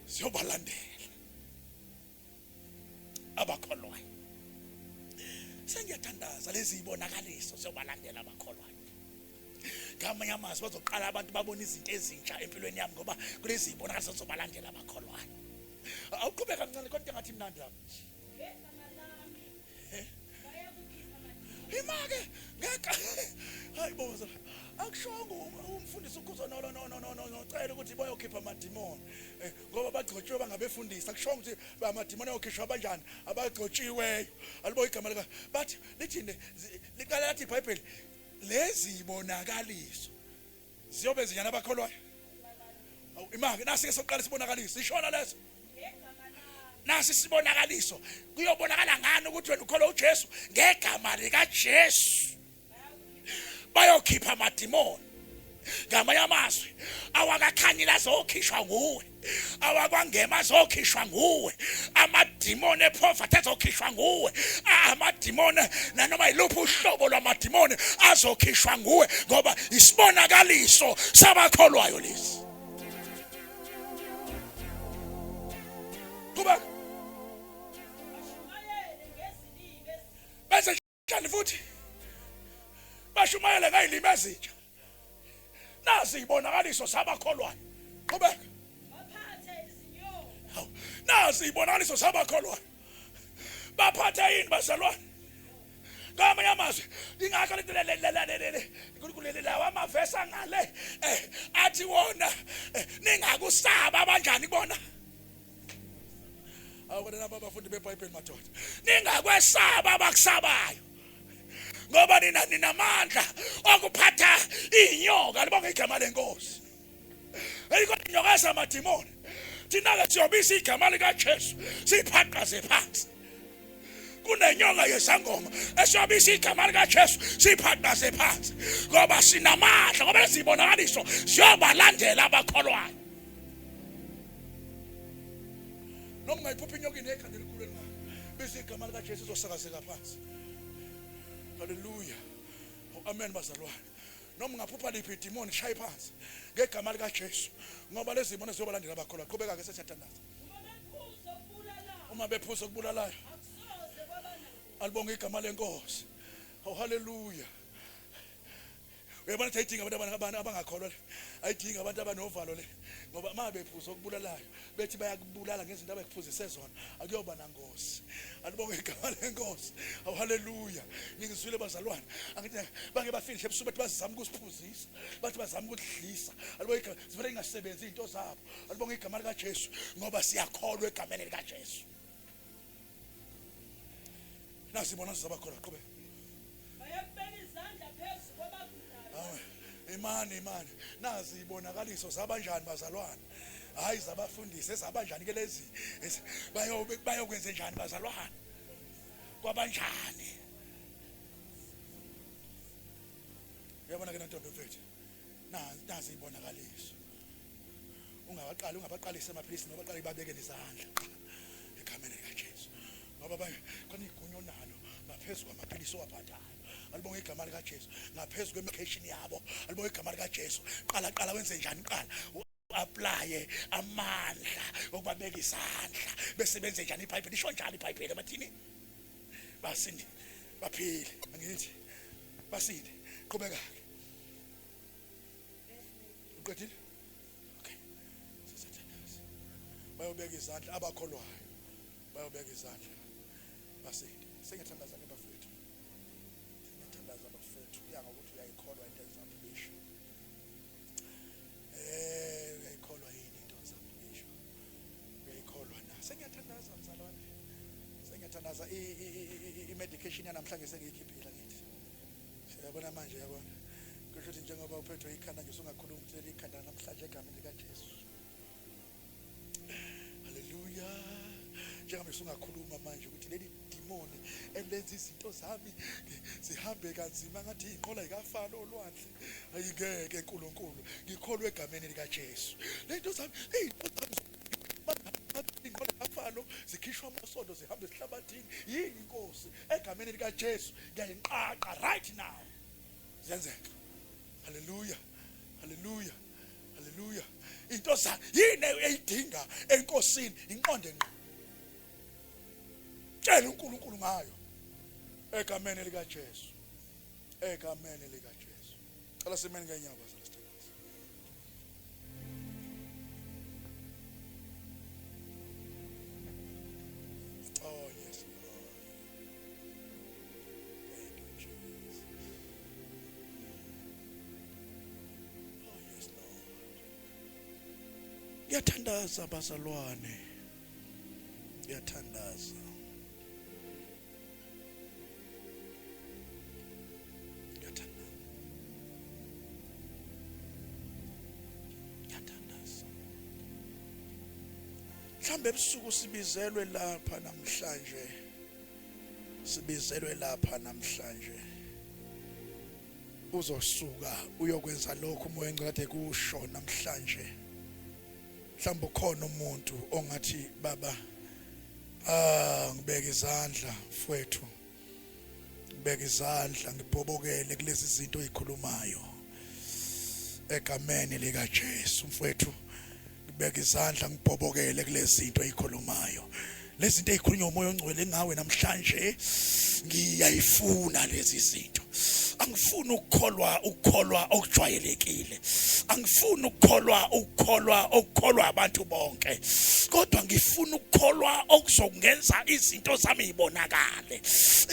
siyobalandela abakholwayo sengiyathandaza lezi ibonakaliso siyobalandela abakholwayo ngamanye amazwi bazoqala abantu babona izinto ezintsha empilweni yami ngoba kulezi ibonakaliso siyobalandela abakholwayo awuqhubeka kancane kodwa ngathi mnandi lapha imake ngeka hayiboza akushongo umfundisi ukhuzo no cela ukuthi bayokhipha amadimoni ngoba bagcotshiwe bangabefundisi akushongo ukuthi amadimoni ayokhishwa abanjani abagcotshiweyo alibo igama lika bathi lithinde liqala lathi iBhayibheli lezi ibonakaliso ziyobe zinyana abakholwayo imake nasi ke soqala sibonakaliso ishona leso nasi sibonakaliso kuyobonakala ngani ukuthi wena ukholwa uJesu ngegama lika Jesu bayokhipha amadimoni ngamanye amazwi awakakhanyila zokhishwa nguwe awakwangema azokhishwa nguwe amadimoni epoverty azokhishwa nguwe amadimoni nanoma yiluphi uhlobo lwamadimoni azokhishwa nguwe ngoba isibonakaliso sabakholwayo lesi kuba bese njani futhi bashumayela ngayilimi ezintsha nazi ibonakaliso sabakholwayo qhubeka baphathe izinyoka nazi ibonakaliso sabakholwayo baphathe yini bazalwane ngamanye amazwi ingakho lawa amavesi angale athi wona ningakusaba abanjani bona awubona laba abafundi beBhayibheli madoda ningakwesaba abakusabayo ngoba ninamandla okuphatha inyoka libonga igama lenkosi ayikho inyoka ezamadimoni thina ke siyobisa igama lika Jesu siphaqaze phansi kunenyoka yesangoma esiyobisa igama lika Jesu siphaqaze phansi ngoba sinamandla ngoba lesibonakaliso siyobalandela abakholwayo noma ungayiphupha inyoka inekhanda elikhulu elingaka bese igama lika Jesu izosakazeka phansi haleluya amen bazalwane noma ungaphupha liphi idemoni shayi phansi ngegama lika Jesu ngoba lezi zibona ziyobalandela abakholwa qhubeka ke sesiyathandaza uma bephuza okubulalayo uma bephuza okubulalayo akusoze kwabana Alibonge igama lenkosi. Oh hallelujah. Uyabona ukuthi ayidinga abantu abangakholwa le. Ayidinga abantu abanovalo le. Ngoba mabe bephuza okubulalayo bethi bayakubulala ngezinto abekuphuzise zona akuyoba nangosi. Alibonge igama lenkosi. Oh hallelujah. Ngizwile bazalwane. Angithi bange bafinish ebusuku bethi bazama ukusiphuzisa. Bathi bazama ukudlisa. Alibonge igama sivele ingasebenzi izinto zabo. Alibonge igama lika Jesu ngoba siyakholwa egameni lika Jesu. Nasibona sizabakholwa qhubeka. Bayakubeka izandla phezulu kwabagulayo. Imani nazi ibonakaliso zabanjani bazalwane. Hayi zabafundisi ezabanjani ke lezi bayokwenza njani bazalwane kwabanjani. Uyabona ke ntombi mfethu nazi ibonakaliso ungabaqalisa amaphilisi noba qala ibabeke izandla egameni lika Jesu ngoba khona igunyo nalo ngaphezulu kwamaphilisi owabhadayo. Alibonge igama lika Jesu ngaphezulu kwemedication yabo. Alibonge igama lika Jesu qala wenze njani qala apply amandla okubabeka izandla besebenze njani iBhayibheli isho njalo iBhayibheli bathini basindi baphile angithi basindi qhubeka ke uqedile okay sisathandaza bayobeka izandla abakholwayo bayobeka izandla basindi sengathandaza ke bafethu sengathandaza bafethu kuya ngokuthi uyayikholwa into ezambilisha uyayikholwa yini into ezambilisha uyayikholwa na sengiyathandaza mzalwane sengiyathandaza i-medication yanamhlanje sengiyikhiphile ngithi siyabona manje yabona kusho ukuthi njengoba uphethwe ikhanda nje ungakhuluma ukuthi ikhanda namhlanje egameni lika Jesu. Hallelujah. Njengoba ungakhuluma manje ukuthi leli demoni elenza izinto zami zihambe kanzima ngathi inqola ikafana olwandle ayingeke enkulunkulu ngikholwe egameni lika Jesu. Lento zami inqola ikafana zikhishwa amasondo zihambe esihlabathini yini inkosi egameni lika Jesu ngiyayinqaqa right now zenzeka. Hallelujah. Hallelujah. Hallelujah. Into za yini eyidinga enkosini inqonde ngqo. Tshela uNkulunkulu ngayo egameni lika Jesu. Egameni lika Jesu. Cela simene ngenyawo bazalwane. Oh yes Lord. Thank you Jesus. Oh yes Lord. Ngiyathandaza bazalwane. Ngiyathandaza. Mhlambe ebusuku sibizelwe lapha namhlanje. Sibizelwe lapha namhlanje. Uzosuka uyokwenza lokho umoya engcwele kusho namhlanje. Mhlambe ukhona umuntu ongathi baba ngibeka izandla mfowethu. Ngibeka izandla ngibhobokele kulezi zinto oyikhulumayo. Egameni lika Jesu mfowethu. Ngibeka izandla ngibhobokele kulezi zinto ezikhulumayo. Lezi zinto ezikhulunywa umoya ongcwele ngawe namhlanje ngiyayifuna lezi zinto. Angifuni ukukholwa okujwayelekile. Angifuni ukukholwa abantu bonke. Kodwa ngifuna ukukholwa okuzokungenza izinto zami zibonakale.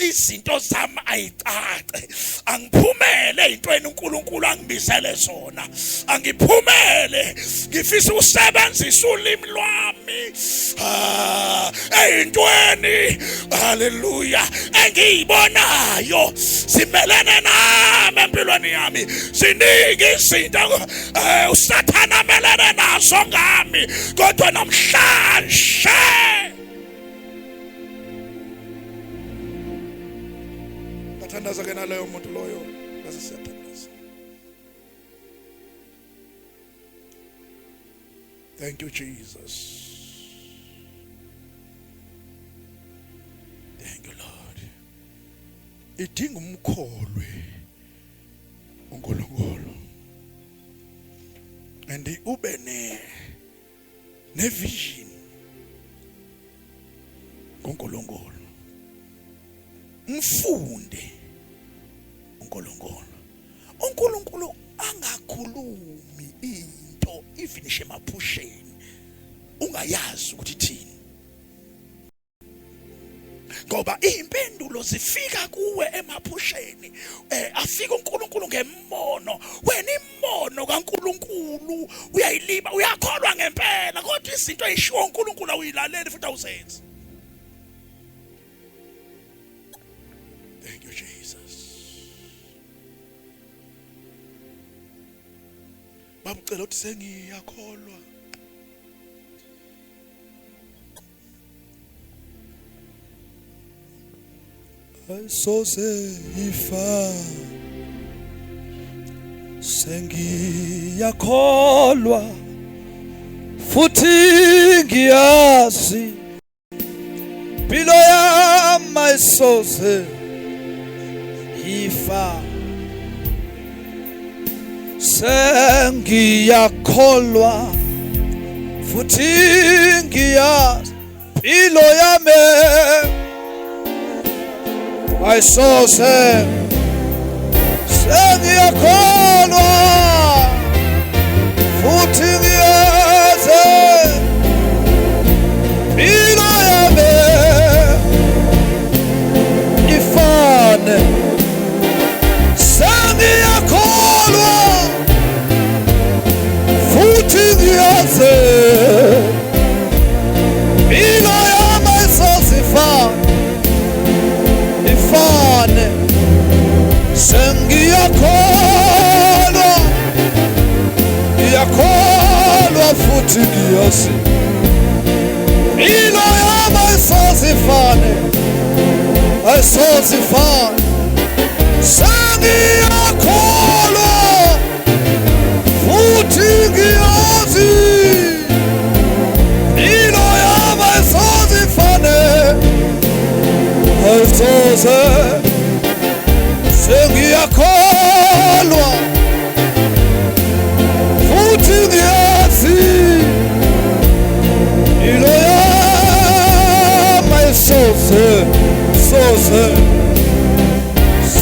Izinto zami ayicace. Angiphumele intweni uNkulunkulu angibizele zona. Angiphumele ngifisa usebenzisa ulimi lwami. Eyintweni hallelujah engiyibonayo simelene nami empilweni yami siningi izinto uSathana amelene nazo ngami kodwa namhlanje ngathandaza ke naleyo muntu loyo bese siyathandaza. Thank you Jesus. Thank you Lord. Idinga umkholwe uNkulunkulu. And ube ne vision kuNkulunkulu. mfunde uNkulunkulu angakhulumi into ifinishe emaphusheni ungayazi ukuthi thini, ngoba impendulo zifika kuwe emaphusheni. Afika uNkulunkulu ngembono, wena imbono kaNkulunkulu uyayiliba, uyakholwa ngempela, kodwa izinto ezishiwo uNkulunkulu awuyilaleli futhi awusenzi. Thank you Jesus. Baba ucela ukuthi sengiyakholwa, soze ifa sengiyakholwa futhi ngiyazi impilo yami soze ifa sengiyakholwa futhi ngiyazi impilo yami ayisose sengiyakholwa futhi ngiyazi impilo yami ifane. Sengiyakholwa futhi ngiyazi impilo yami ayisose ifane. Ngiyakholwa futhi ngiyazi impilo yami ayisose ifane. Sengiyakholwa futhi ngiyazi impilo yami ayisose ifane. Sengiyakholwa futhi ngiyazi impilo yami ayisose.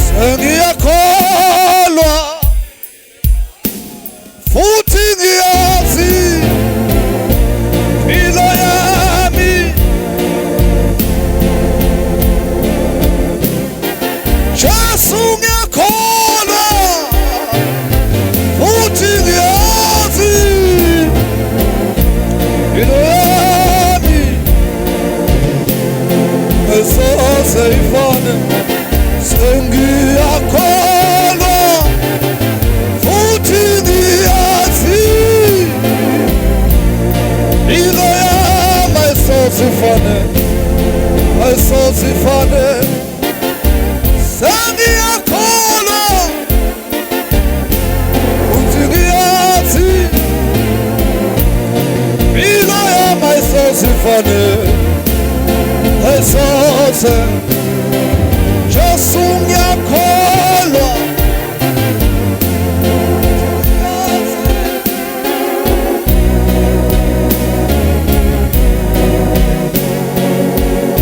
Sengiyakholwa futhi ngiyazi impilo yami Jesu ngiyakholwa futhi ngiyazi impilo yami ayisose ifane. Sengiyakholwa futhi ngiyazi impilo yami ayisose ifane. Sengiyakholwa futhi ngiyazi impilo yami ayisose ifane. Jesu ngiyakholwa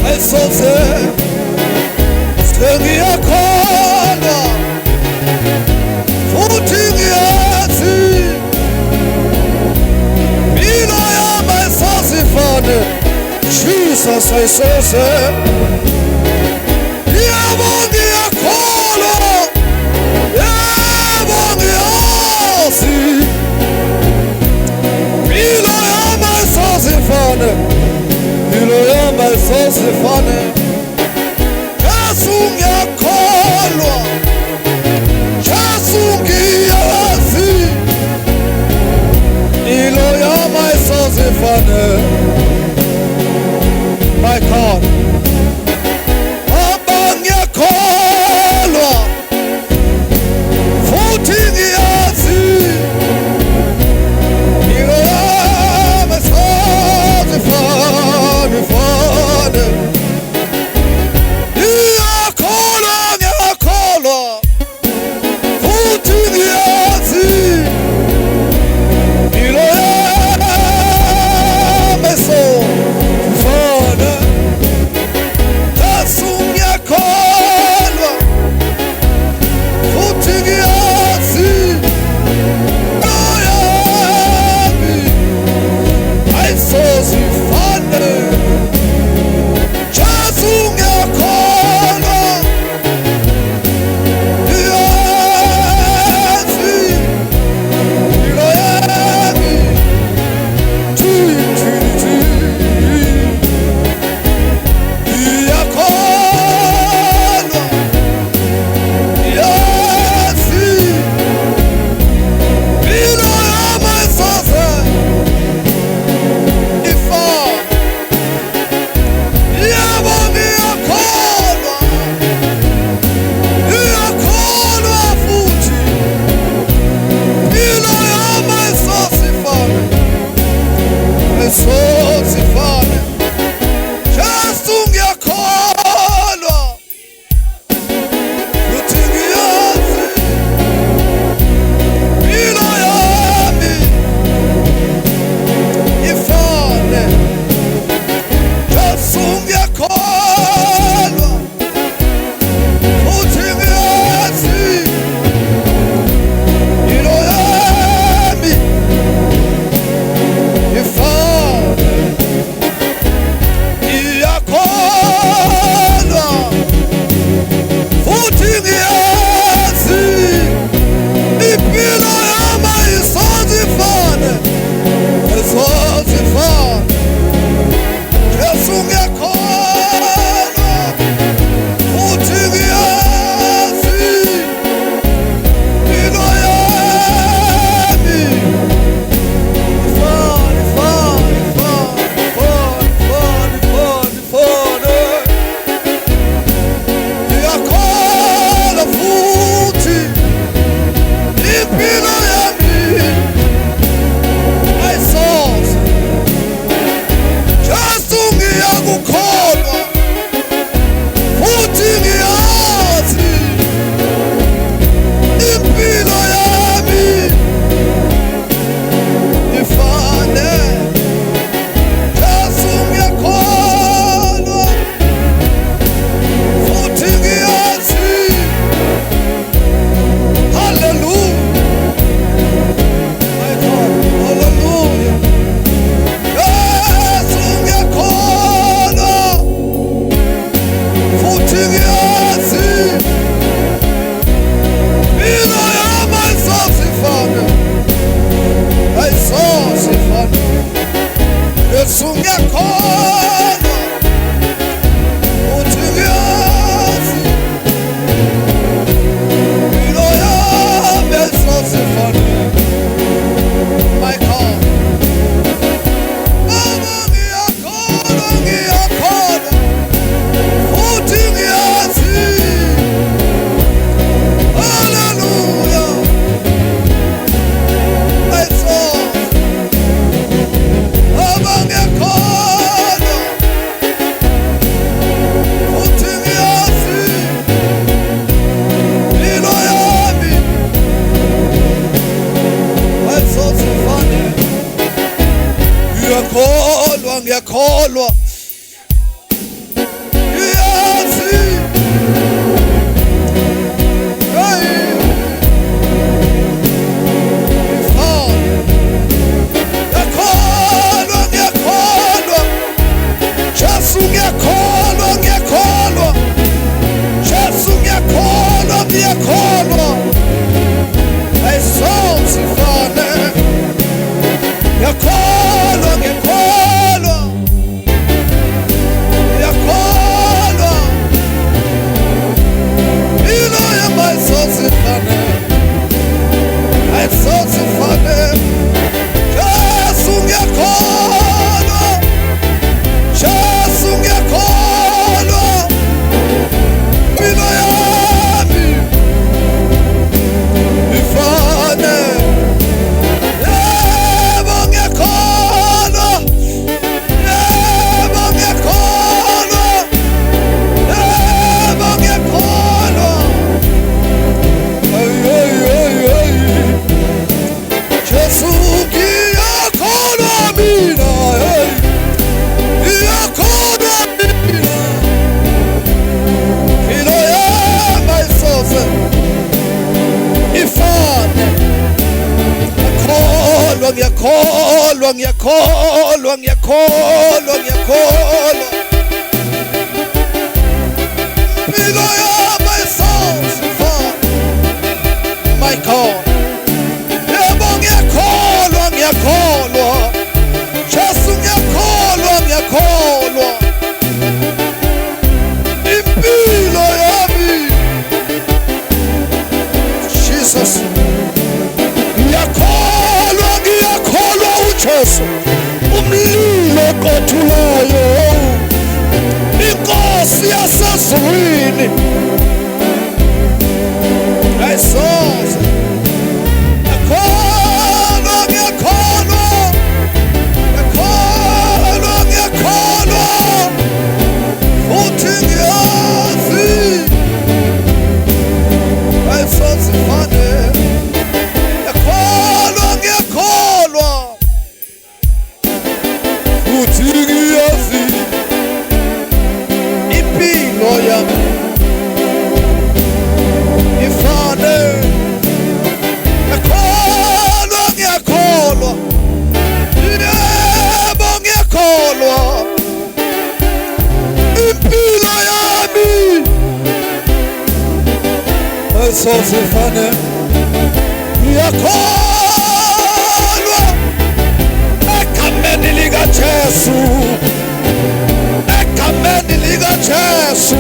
ayisose. Sengiyakholwa futhi ngiyazi impilo yami ayisose ifane. Jesus ayisose. Yebo ngiyakholwa, yebo ngiyazi impilo yami ayisose ifane. Impilo yami ayisose ifane. Jesu ngiyakholwa, Jesu ngiyazi impilo yami ayisose ifane. My God, ngiyakholwa futhi ngiyazi impilo yami ayisose ifane. Ngiyakholwa futhi ngiyazi impilo yami ayisose Jesu ngiyakholwa uthi ngiyazi impilo yami ayisosifane. My God. Baba ngiyakholwa, ngiyakholwa futhi ngiyazi. Hallelujah. Baba ngiyakholwa futhi ngiyazi impilo yami ayisosifane. Ngiyakholwa, ngiyakholwa ngiyazi. Hey. Ngiyakholwa, ngiyakholwa Jesu ngiyakholwa, ngiyakholwa Jesu ngiyakholwa, ngiyakholwa ayisosifane. Ngiyakholwa, ngiyakholwa ngiyakholwa impilo yami ayisosifane, ayisosifane. Jesu ngiyakholwa, Jesu ngiyakholwa impilo yami ifane. Yebo ngiyakholwa, yebo ngiyakholwa, yebo ngiyakholwa. Ay, ay, ay, ay. Jesu ngiyakholwa mina, hey. Ngiyakholwa mina impilo yami ayisose ifane. Ngiyakholwa, ngiyakholwa, ngiyakholwa, ngiyakholwa, ngiyakholwa impilo yami ayisose ifane. My God. Yebo ngiyakholwa, ngiyakholwa Jesu ngiyakholwa, ngiyakholwa impilo yami Jesus. Ngiyakholwa, ngiyakholwa uJesu umlilo oqothulayo, inkosi yasezulwini ayisoze. Ngiyakholwa, ngiyakholwa, ngiyakholwa, ngiyakholwa futhi ngiyazi ayisosifane. Ngiyakholwa, ngiyakholwa futhi ngiyazi impilo yami ifane. Ngiyakholwa, ngiyakholwa, yebo ngiyakholwa impilo yami ayisosifane. Ngiyakholwa egameni likaJesu, egameni likaJesu.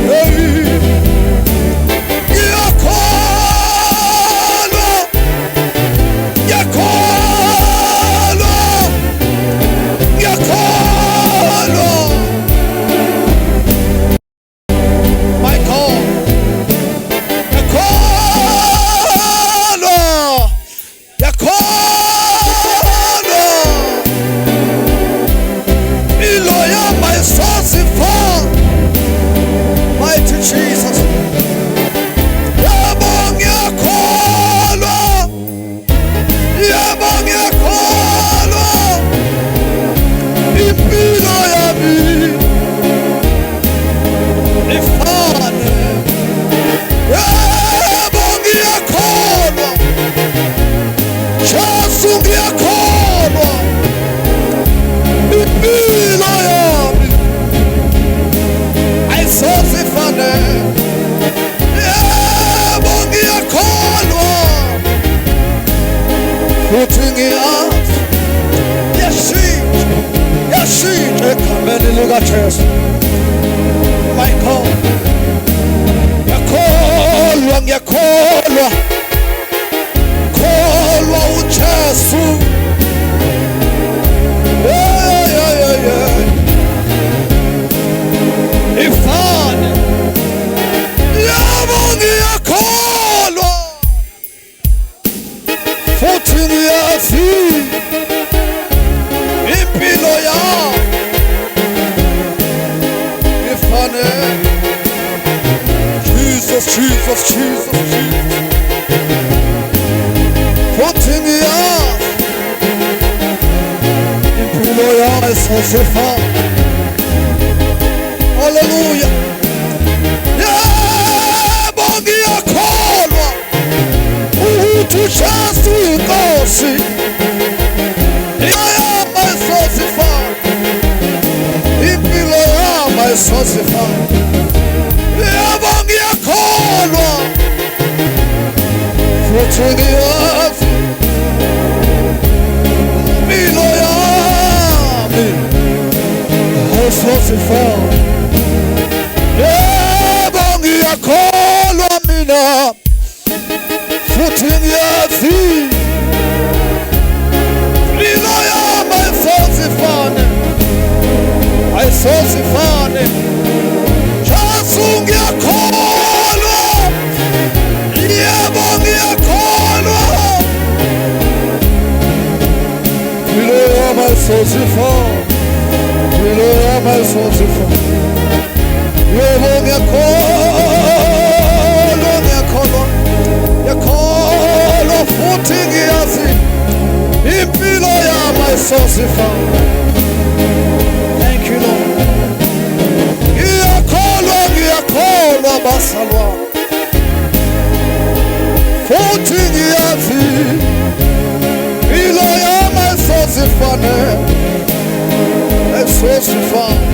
Hey. Ngiyakholwa, ngiyakholwa, ngiyakholwa. My God. Ngiyakholwa, ngiyakholwa impilo yami ayisosifane. Mighty Jesus. Yebo ngiyakholwa, yebo ngiyakholwa impilo yami ifane. Yebo ngiyakholwa Jesu ngiyakholwa impilo yami ayisosifane. Yebo ngiyakholwa futhi ngiyazi egameni likaJesu. My God, ngiyakholwa kholwa uJesu. Ifane yabo ngiyakholwa futhi ngiyazi impilo yami ifane. Jesus, Jesus, Jesus, Jesus. Futhi ngiyazi impilo yami isifane. Hallelujah. Yebo ngiyakholwa ukuthi uJesu inkosi. Yebo isosifana. Impilo yami isosifana. Yebo ngiyakholwa futhi ngiyazi impilo yami isosifana. Yebo ngiyakholwa mina futhi ngiyazi impilo yami ayisosifane, ayisosifane. Jesu ngiyakholwa, yebo ngiyakholwa impilo yami ayisosifane, impilo yami ayisosifane. Yebo ngiyakholwa, ngiyakholwa, ngiyakholwa futhi ngiyazi impilo yami ayisosifane. Thank you Lord. Ngiyakholwa, ngiyakholwa basalwa futhi ngiyazi impilo yami ayisosifane, ayisosifane.